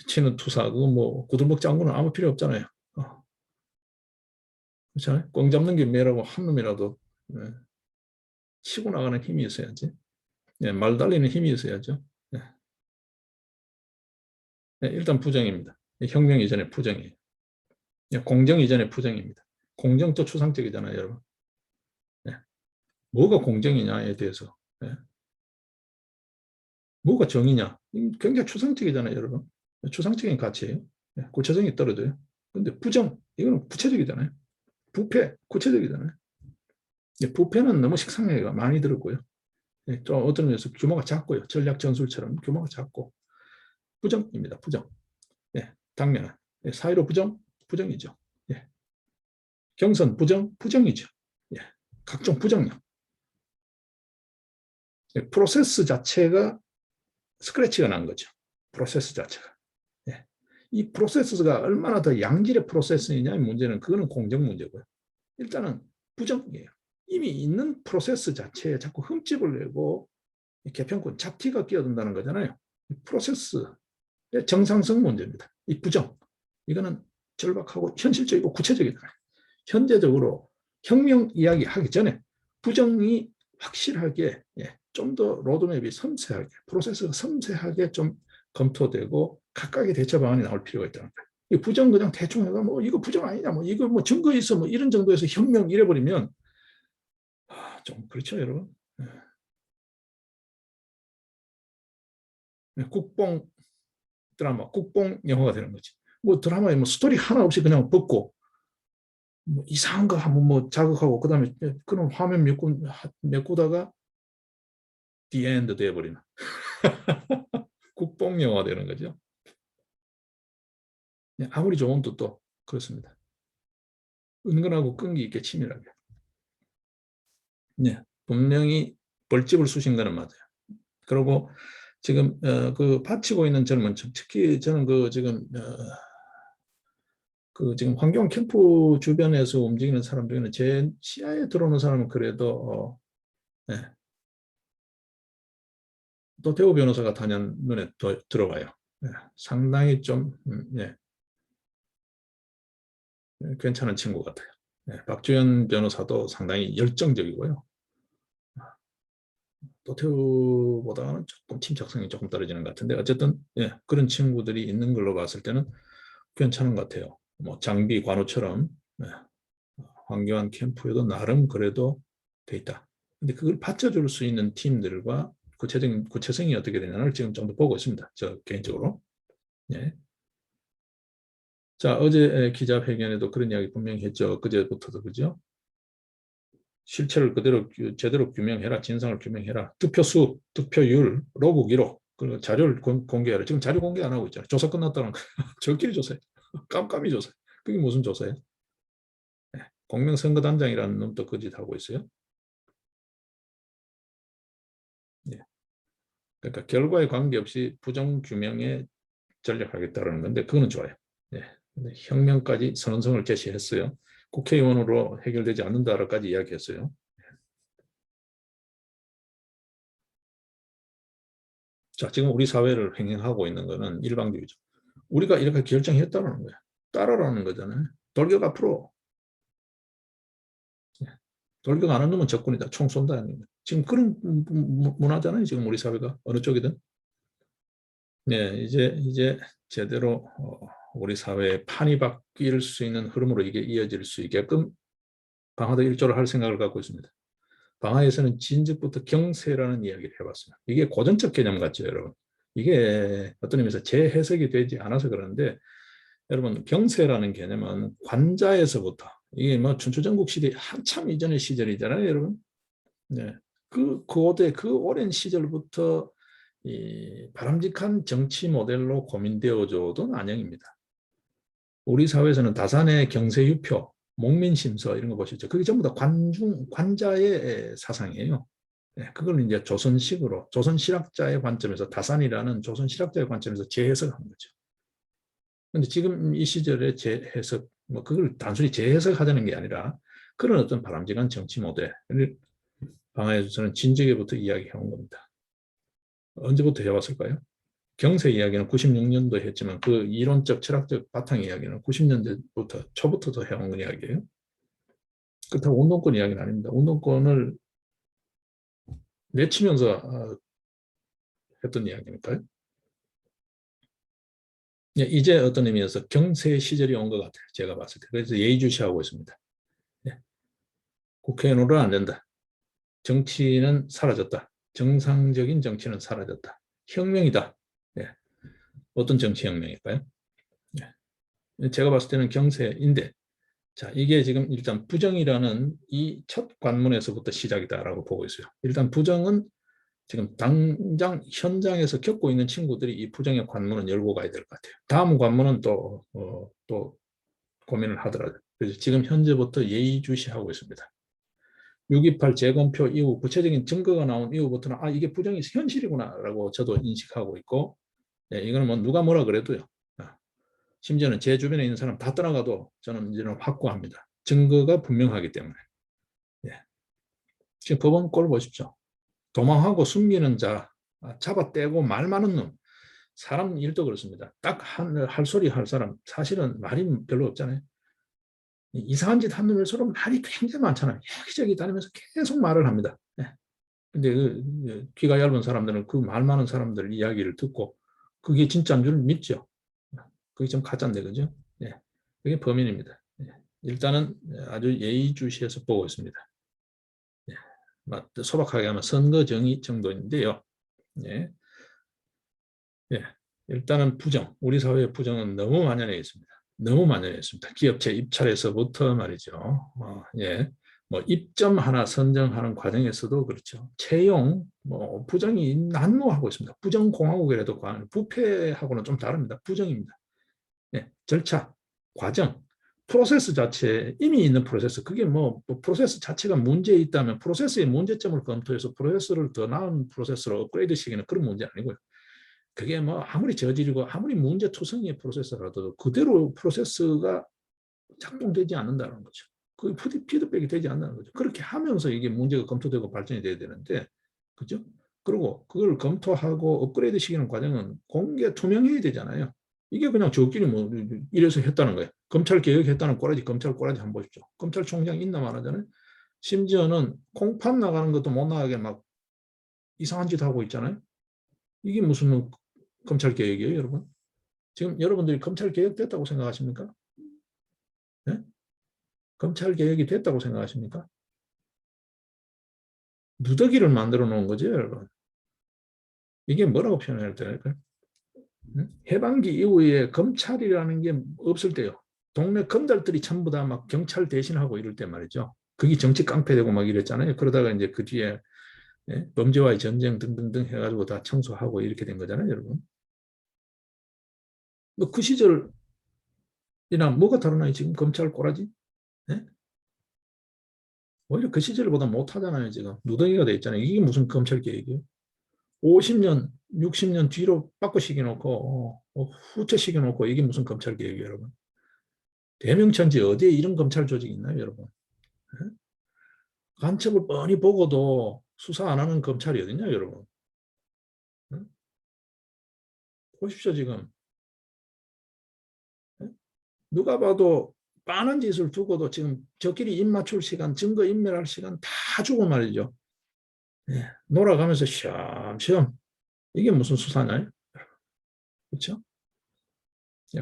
Speaker 1: 치는 투사 그거 뭐 구두먹 장구는 아무 필요 없잖아요. 그렇잖아요. 꽝 잡는 게 매라고 한 놈이라도 치고 나가는 힘이 있어야지. 말 달리는 힘이 있어야죠. 일단 부정입니다. 혁명 이전에 부정이에요. 공정 이전에 부정입니다. 공정도 추상적이잖아요, 여러분. 뭐가 공정이냐에 대해서 뭐가 정의냐? 굉장히 추상적이잖아요, 여러분. 추상적인 가치예요. 구체성이 떨어져요. 근데 부정, 이거는 구체적이잖아요. 부패, 구체적이잖아요. 부패는 너무 식상하게 많이 들었고요. 좀 어떤 면에서 규모가 작고요. 전략 전술처럼 규모가 작고. 부정입니다, 부정. 당면은. 사회로 부정, 부정이죠. 경선, 부정, 부정이죠. 각종 부정력. 프로세스 자체가 스크래치가 난 거죠. 프로세스 자체가. 이 프로세스가 얼마나 더 양질의 프로세스이냐의 문제는 그거는 공정 문제고요. 일단은 부정이에요. 이미 있는 프로세스 자체에 자꾸 흠집을 내고 개편권 잡티가 끼어든다는 거잖아요. 프로세스의 정상성 문제입니다. 이 부정. 이거는 절박하고 현실적이고 구체적이다. 현재적으로 혁명 이야기 하기 전에 부정이 확실하게 좀 더 로드맵이 섬세하게 프로세스가 섬세하게 좀 검토되고 각각의 대처 방안이 나올 필요가 있다는 거예요. 이 부정 그냥 대충 해가 뭐 이거 부정 아니냐 뭐 이거 뭐 증거 있어 뭐 이런 정도에서 혁명 이래버리면 좀 그렇죠 여러분. 국뽕 드라마 국뽕 영화가 되는 거지. 뭐 드라마에 뭐 스토리 하나 없이 그냥 벗고 뭐 이상한 거 한번 뭐 자극하고 그다음에 그런 화면 메꾸다가 the end 돼버리는 국뽕 영화 되는 거죠. 아무리 좋은 뜻도 그렇습니다. 은근하고 끈기 있게 치밀하게. 분명히 벌집을 쑤신 거는 맞아요. 그리고 지금 그 바치고 있는 젊은 층, 특히 저는 그 지금 그 지금 환경 캠프 주변에서 움직이는 사람 중에는 제 시야에 들어오는 사람은 그래도 도태우 변호사가 단연 눈에 들어와요. 상당히 좀 괜찮은 친구 같아요. 박주현 변호사도 상당히 열정적이고요. 도태우보다는 조금 침착성이 조금 떨어지는 것 같은데 어쨌든 그런 친구들이 있는 걸로 봤을 때는 괜찮은 것 같아요. 뭐 장비 관우처럼 황교안 캠프에도 나름 그래도 돼 있다. 근데 그걸 받쳐줄 수 있는 팀들과 구체성이 어떻게 되냐를 지금 좀 더 보고 있습니다. 저 개인적으로. 예. 자, 어제 기자회견에도 그런 이야기 분명히 했죠. 그제부터도 그죠? 실체를 그대로 제대로 규명해라. 진상을 규명해라. 득표수, 득표율, 로그 기록, 그 자료를 공개해라. 지금 자료 공개 안 하고 있잖아요. 조사 끝났다는 거예요. 저끼리 조사해. 깜깜이 조사해. 그게 무슨 조사예요? 공명선거단장이라는 놈도 그 짓 하고 있어요. 그러니까 결과에 관계없이 부정규명에 전략하겠다는 건데 그거는 좋아요. 혁명까지 선언성을 제시했어요. 국회의원으로 해결되지 않는다라까지 이야기했어요. 자, 지금 우리 사회를 횡행하고 있는 것은 일방주의죠. 우리가 이렇게 결정했다는 거야. 따라라는 거잖아요. 돌격 앞으로. 돌격 안 하는 놈은 적군이다. 총 쏜다. 지금 그런 문화잖아요. 지금 우리 사회가 어느 쪽이든. 이제 제대로 우리 사회의 판이 바뀔 수 있는 흐름으로 이게 이어질 수 있게끔 방화도 일조를 할 생각을 갖고 있습니다. 방화에서는 진즉부터 경세라는 이야기를 해봤어요. 이게 고전적 개념 같죠, 여러분. 이게 어떤 의미에서 재해석이 되지 않아서 그러는데 여러분 경세라는 개념은 관자에서부터 이게 뭐 춘추전국 시대 한참 이전의 시절이잖아요, 여러분. 그 고대 그 오랜 시절부터 이 바람직한 정치 모델로 고민되어져오던 안형입니다. 우리 사회에서는 다산의 경세유표, 목민심서 이런 거 보셨죠? 그게 전부 다 관자의 사상이에요. 그걸 이제 조선식으로 조선실학자의 관점에서 다산이라는 조선실학자의 관점에서 재해석한 거죠. 근데 지금 이 시절에 재해석, 뭐 그걸 단순히 재해석하자는 게 아니라 그런 어떤 바람직한 정치 모델을 방화에서는 진즉에부터 이야기해온 겁니다. 언제부터 해왔을까요? 경세 이야기는 96년도 했지만 그 이론적 철학적 바탕 이야기는 90년대부터 초부터도 해온 이야기예요. 그렇다고 운동권 이야기는 아닙니다. 운동권을 내치면서 했던 이야기니까요. 이제 어떤 의미에서 경세 시절이 온 것 같아요. 제가 봤을 때. 그래서 예의주시하고 있습니다. 국회의원으로는 안 된다. 정치는 사라졌다. 정상적인 정치는 사라졌다. 혁명이다. 예. 어떤 정치혁명일까요? 예. 제가 봤을 때는 경세인데, 자, 이게 지금 일단 부정이라는 이 첫 관문에서부터 시작이다라고 보고 있어요. 일단 부정은 지금 당장 현장에서 겪고 있는 친구들이 이 부정의 관문은 열고 가야 될 것 같아요. 다음 관문은 또 고민을 하더라고요. 그래서 지금 현재부터 예의주시하고 있습니다. 6.28 재검표 이후 구체적인 증거가 나온 이후부터는 아 이게 부정이 현실이구나라고 저도 인식하고 있고, 예, 이거는 뭐 누가 뭐라 그래도요. 심지어는 제 주변에 있는 사람 다 떠나가도 저는 이제는 확고합니다. 증거가 분명하기 때문에. 예. 지금 법원 꼴 보십시오. 도망하고 숨기는 자, 잡아떼고 말 많은 놈. 사람 일도 그렇습니다. 딱 할 소리 할 사람 사실은 말이 별로 없잖아요. 이상한 짓 하는 일수록 말이 굉장히 많잖아요. 여기저기 다니면서 계속 말을 합니다. 네. 근데 귀가 얇은 사람들은 그 말 많은 사람들 이야기를 듣고 그게 진짜인 줄 믿죠. 그게 좀 가짜인데, 그죠? 네. 그게 범인입니다. 네. 일단은 아주 예의주시해서 보고 있습니다. 네. 소박하게 하면 선거정의 정도인데요. 네. 네. 일단은 부정, 우리 사회의 부정은 너무 만연해 있습니다. 너무 만연해 있습니다. 기업체 입찰에서부터 말이죠. 예. 뭐 입점 하나 선정하는 과정에서도 그렇죠. 채용, 뭐 부정이 난무하고 있습니다. 부정공화국이라도 부패하고는 좀 다릅니다. 부정입니다. 예. 절차, 과정, 프로세스 자체, 이미 있는 프로세스, 그게 뭐 프로세스 자체가 문제 있다면 프로세스의 문제점을 검토해서 프로세스를 더 나은 프로세스로 업그레이드 시키는 그런 문제 아니고요. 그게 뭐 아무리 저질이고 아무리 문제투성이의 프로세스라도 그대로 프로세스가 작동되지 않는다는 거죠. 그 피드백이 되지 않는다는 거죠. 그렇게 하면서 이게 문제가 검토되고 발전이 돼야 되는데, 그죠? 그리고 그걸 검토하고 업그레이드 시키는 과정은 공개 투명해야 되잖아요. 이게 그냥 저끼리 뭐 이래서 했다는 거예요. 검찰 개혁했다는 꼬라지, 검찰 꼬라지 한번 보십시오. 검찰총장 있나 말하잖아요. 심지어는 콩팥 나가는 것도 못 나가게 막 이상한 짓 하고 있잖아요. 이게 무슨 검찰 개혁이에요, 여러분? 지금 여러분들이 검찰 개혁됐다고 생각하십니까? 네? 검찰 개혁이 됐다고 생각하십니까? 누더기를 만들어 놓은 거죠, 여러분. 이게 뭐라고 표현해야 될까요? 해방기 이후에 검찰이라는 게 없을 때요. 동네 건달들이 전부 다 막 경찰 대신하고 이럴 때 말이죠. 그게 정치 깡패되고 막 이랬잖아요. 그러다가 이제 그 뒤에 범죄와의 전쟁 등등등 해가지고 다 청소하고 이렇게 된 거잖아요, 여러분. 뭐그 시절이나 뭐가 다르나요, 지금 검찰 꼬라지? 네? 오히려 그 시절보다 못하잖아요, 지금. 누더기가 돼 있잖아요. 이게 무슨 검찰 개혁이에요? 50년, 60년 뒤로 바꿔시켜 놓고, 후퇴시켜 놓고, 이게 무슨 검찰 개혁이에요, 여러분? 대명천지 어디에 이런 검찰 조직이 있나요, 여러분? 네? 간첩을 뻔히 보고도 수사 안 하는 검찰이 어딨냐, 여러분? 네? 보십시오, 지금. 네? 누가 봐도 빤한 짓을 두고도 지금 저끼리 입 맞출 시간, 증거 인멸할 시간 다 주고 말이죠. 네. 놀아가면서 쉬엄쉬엄. 이게 무슨 수사나요? 그렇죠?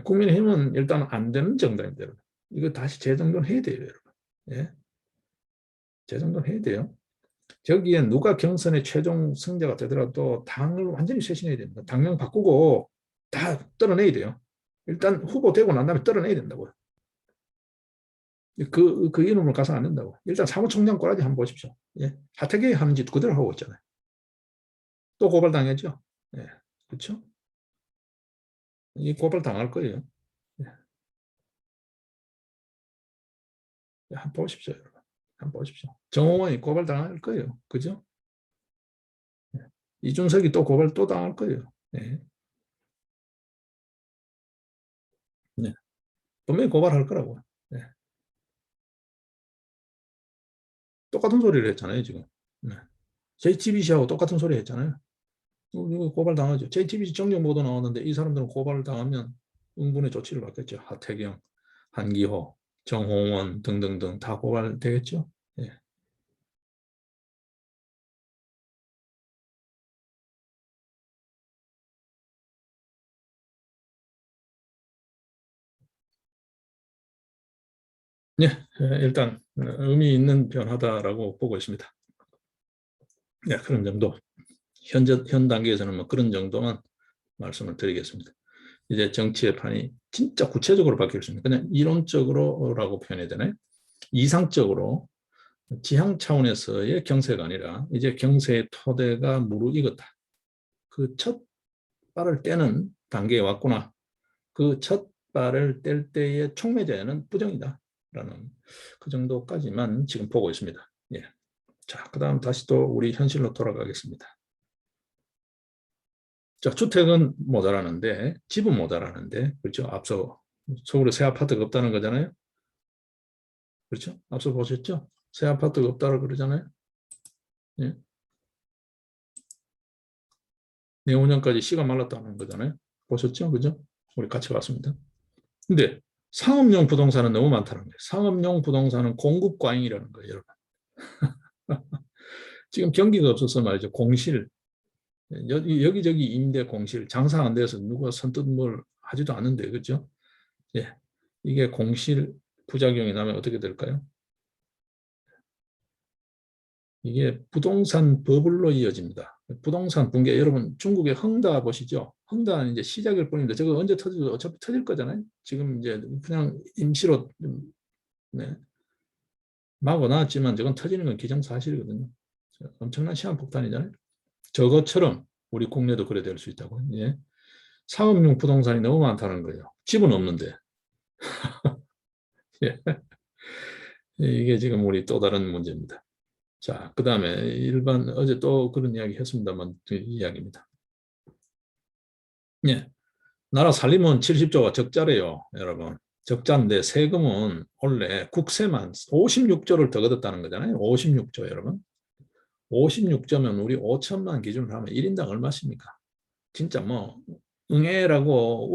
Speaker 1: 국민의힘은 일단 안 되는 정당인데, 여러분. 이거 다시 재정돈 해야 돼요, 여러분. 예? 재정돈 해야 돼요. 저기에 누가 경선의 최종 승자가 되더라도 당을 완전히 쇄신해야 됩니다. 당명 바꾸고 다 떨어내야 돼요. 일단 후보 되고 난 다음에 떨어내야 된다고요. 그 이름을 가서 안 된다고. 일단 사무총장 꼬라지 한번 보십시오. 예? 하태경이 하는 짓 그대로 하고 있잖아요. 또 고발당했죠. 예. 그렇죠? 이 고발당할 거예요. 예. 한번 보십시오, 여러분. 한번 보십시오. 정호원이 고발당할 거예요. 그죠? 예. 이준석이 또 고발 또 당할 거예요. 네. 네. 분명히 고발할 거라고. 네. 똑같은 소리를 했잖아요, 지금. 네. JTBC하고 똑같은 소리 했잖아요. 이거 고발 당하죠. JTBC 정정 보도 나왔는데 이 사람들은 고발 당하면 응분의 조치를 받겠죠. 하태경, 한기호, 정홍원 등등등 다 고발되겠죠. 예. 네, 일단 의미 있는 변화다라고 보고 있습니다. 네, 그런 정도. 현 단계에서는 뭐 그런 정도만 말씀을 드리겠습니다. 이제 정치의 판이 진짜 구체적으로 바뀔 수 있는, 그냥 이론적으로라고 표현해야 되나요? 이상적으로 지향 차원에서의 경세가 아니라 이제 경세의 토대가 무르익었다. 그 첫 발을 떼는 단계에 왔구나. 그 첫 발을 뗄 때의 촉매제는 부정이다. 라는 그 정도까지만 지금 보고 있습니다. 예. 자, 그 다음 다시 또 우리 현실로 돌아가겠습니다. 자, 주택은 모자라는데, 집은 모자라는데, 그렇죠? 앞서 서울에 새 아파트가 없다는 거잖아요. 그렇죠? 앞서 보셨죠? 새 아파트가 없다고 그러잖아요. 예. 내후년까지 씨가 말랐다는 거잖아요. 보셨죠? 그죠? 우리 같이 봤습니다. 근데 상업용 부동산은 너무 많다는 거예요. 상업용 부동산은 공급 과잉이라는 거예요, 여러분. 지금 경기가 없어서 말이죠. 공실, 여기저기 임대 공실, 장사 안 돼서 누가 선뜻 뭘 하지도 않는데, 그죠? 예. 이게 공실 부작용이 나면 어떻게 될까요? 이게 부동산 버블로 이어집니다. 부동산 붕괴, 여러분 중국의 헝다 보시죠? 헝다는 이제 시작일 뿐인데 저거 언제 터지도 어차피 터질 거잖아요. 지금 이제 그냥 임시로 네, 마구 나왔지만 저건 터지는 건 기정사실이거든요. 엄청난 시한폭탄이잖아요. 저것처럼 우리 국내도 그래 될 수 있다고. 예. 상업용 부동산이 너무 많다는 거예요. 집은 없는데. 예. 이게 지금 우리 또 다른 문제입니다. 자, 그 다음에 일반 어제 또 그런 이야기 했습니다만 그 이야기입니다. 예. 나라 살림은 70조가 적자래요, 여러분. 적자인데 세금은 원래 국세만 56조를 더 걷었다는 거잖아요. 56조, 여러분. 56조면 우리 5천만 기준으로 하면 1인당 얼마십니까? 진짜 뭐 응애라고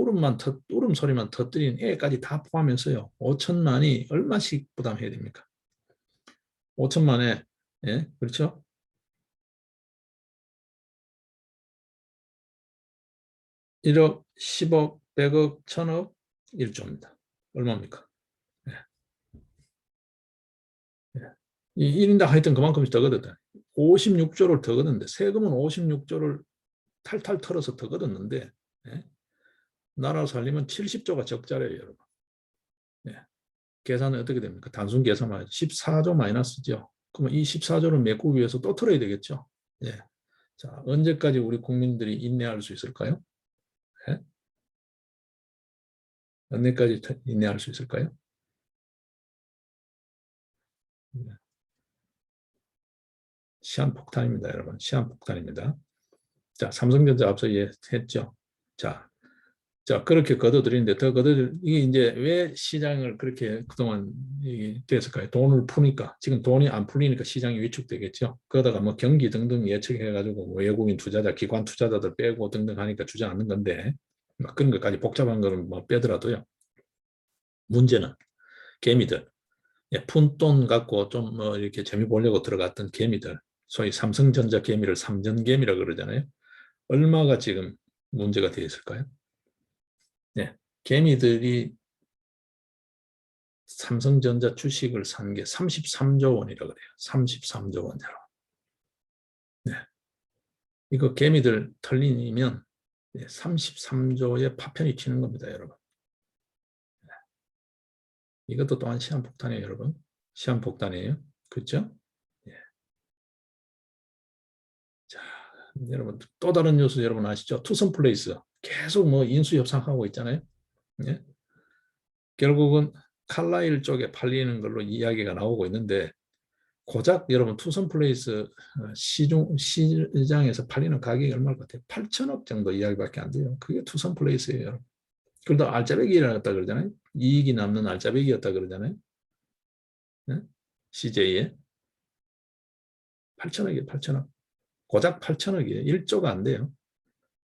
Speaker 1: 울음소리만 터뜨린 애까지 다 포함해서요. 5천만이 얼마씩 부담해야 됩니까? 5천만에, 예, 그렇죠? 1억, 10억, 100억, 1000억, 1조입니다. 얼마입니까? 예, 예. 이 1인당 하여튼 그만큼씩 더 걷었다. 56조를 더 걷었는데, 세금은 56조를 탈탈 털어서 더 걷었는데, 예? 나라 살림은 70조가 적자래요, 여러분. 예. 계산은 어떻게 됩니까? 단순 계산만 14조 마이너스죠. 그러면 이 14조를 메꾸기 위해서 또 털어야 되겠죠. 예. 자, 언제까지 우리 국민들이 인내할 수 있을까요? 예? 언제까지 인내할 수 있을까요? 예. 시한폭탄입니다, 여러분. 시한폭탄입니다. 자, 삼성전자 앞서 얘기했죠. 자, 그렇게 걷어들이는데 더 이게 이제 왜 시장을 그렇게 그동안 됐을까요? 돈을 푸니까. 지금 돈이 안 풀리니까 시장이 위축되겠죠. 그러다가 뭐 경기 등등 예측해가지고 뭐 외국인 투자자, 기관 투자자들 빼고 등등 하니까 주저앉는 건데, 막 그런 것까지 복잡한 거를 뭐 빼더라도요. 문제는 개미들, 푼돈 갖고 좀 뭐 이렇게 재미 보려고 들어갔던 개미들, 소위 삼성전자 개미를 삼전개미라 그러잖아요. 얼마가 지금 문제가 되어 있을까요? 네, 개미들이 삼성전자 주식을 산 게 33조 원이라고 그래요. 33조 원이라고. 네. 이거 개미들 털리면 33조의 파편이 튀는 겁니다, 여러분. 이것도 또한 시한폭탄이에요, 여러분. 시한폭탄이에요. 그렇죠? 예. 자, 여러분 또 다른 뉴스 여러분 아시죠? 투썸플레이스 계속 뭐 인수 협상하고 있잖아요. 예? 결국은 칼라일 쪽에 팔리는 걸로 이야기가 나오고 있는데 고작 여러분 투썸플레이스 시장에서 팔리는 가격이 얼마일 것 같아요? 8천억 정도 이야기밖에 안 돼요. 그게 투썸플레이스예요. 그러다 알짜배기라고 그러잖아요. 이익이 남는 알짜배기였다 그러잖아요. 네? CJ에 8천억이에요. 8천억. 고작 8천억이에요. 1조가 안 돼요.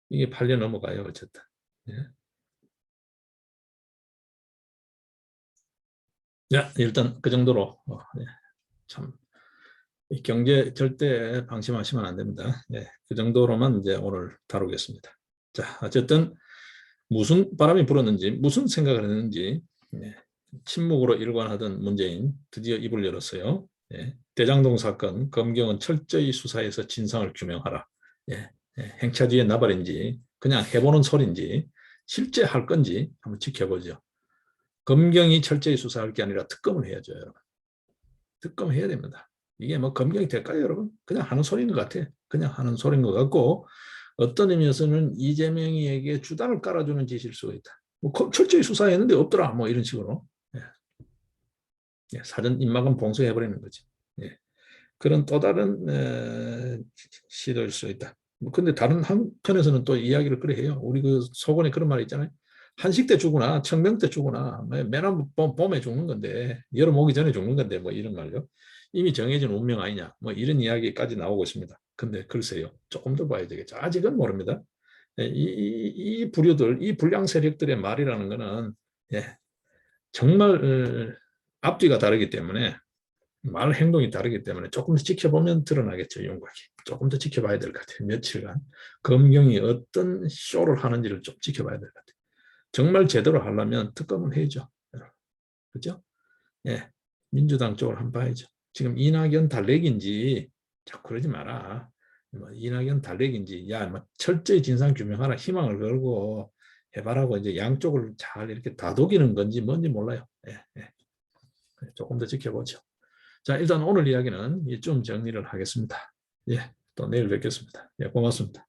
Speaker 1: 이게 팔려 넘어가요. 어쨌든. 예. 야, 일단 그 정도로 예. 참 경제 절대 방심하시면 안 됩니다. 예. 그 정도로만 이제 오늘 다루겠습니다. 자, 어쨌든 무슨 바람이 불었는지 무슨 생각을 했는지 예. 침묵으로 일관하던 문재인 드디어 입을 열었어요. 예. 대장동 사건 검경은 철저히 수사해서 진상을 규명하라. 예, 예, 행차 뒤에 나발인지 그냥 해보는 소리인지 실제 할 건지 한번 지켜보죠. 검경이 철저히 수사할 게 아니라 특검을 해야죠, 여러분. 특검 해야 됩니다. 이게 뭐 검경이 될까요, 여러분? 그냥 하는 소리인 것 같아. 그냥 하는 소리인 것 같고 어떤 의미에서는 이재명이에게 주단을 깔아주는 짓일 수가 있다. 뭐 철저히 수사했는데 없더라, 뭐 이런 식으로. 예. 예, 사전 입막은 봉쇄해버리는 거지. 예. 그런 또 다른 시도일 수 있다. 뭐 근데 다른 한편에서는 또 이야기를 그래 해요. 우리 그 서곤에 그런 말 있잖아요. 한식 때 죽으나 청명 때 죽으나 맨날 봄에 죽는 건데 여름 오기 전에 죽는 건데 뭐 이런 말요. 이미 정해진 운명 아니냐 뭐 이런 이야기까지 나오고 있습니다. 근데 글쎄요. 조금 더 봐야 되겠죠. 아직은 모릅니다. 예, 이 부류들, 이 불량 세력들의 말이라는 거는 예, 정말 앞뒤가 다르기 때문에 말 행동이 다르기 때문에 조금 더 지켜보면 드러나겠죠, 윤곽이. 조금 더 지켜봐야 될 것 같아요. 며칠간. 검경이 어떤 쇼를 하는지를 좀 지켜봐야 될 것 같아요. 정말 제대로 하려면 특검은 해야죠. 그죠? 예. 민주당 쪽을 한번 봐야죠. 지금 이낙연 달래기인지 자꾸 그러지 마라. 뭐 이낙연 달래기인지 야, 뭐 철저히 진상 규명하라 희망을 걸고 해봐라고 이제 양쪽을 잘 이렇게 다독이는 건지 뭔지 몰라요. 예, 예. 조금 더 지켜보죠. 자, 일단 오늘 이야기는 이쯤 정리를 하겠습니다. 예, 또 내일 뵙겠습니다. 예, 고맙습니다.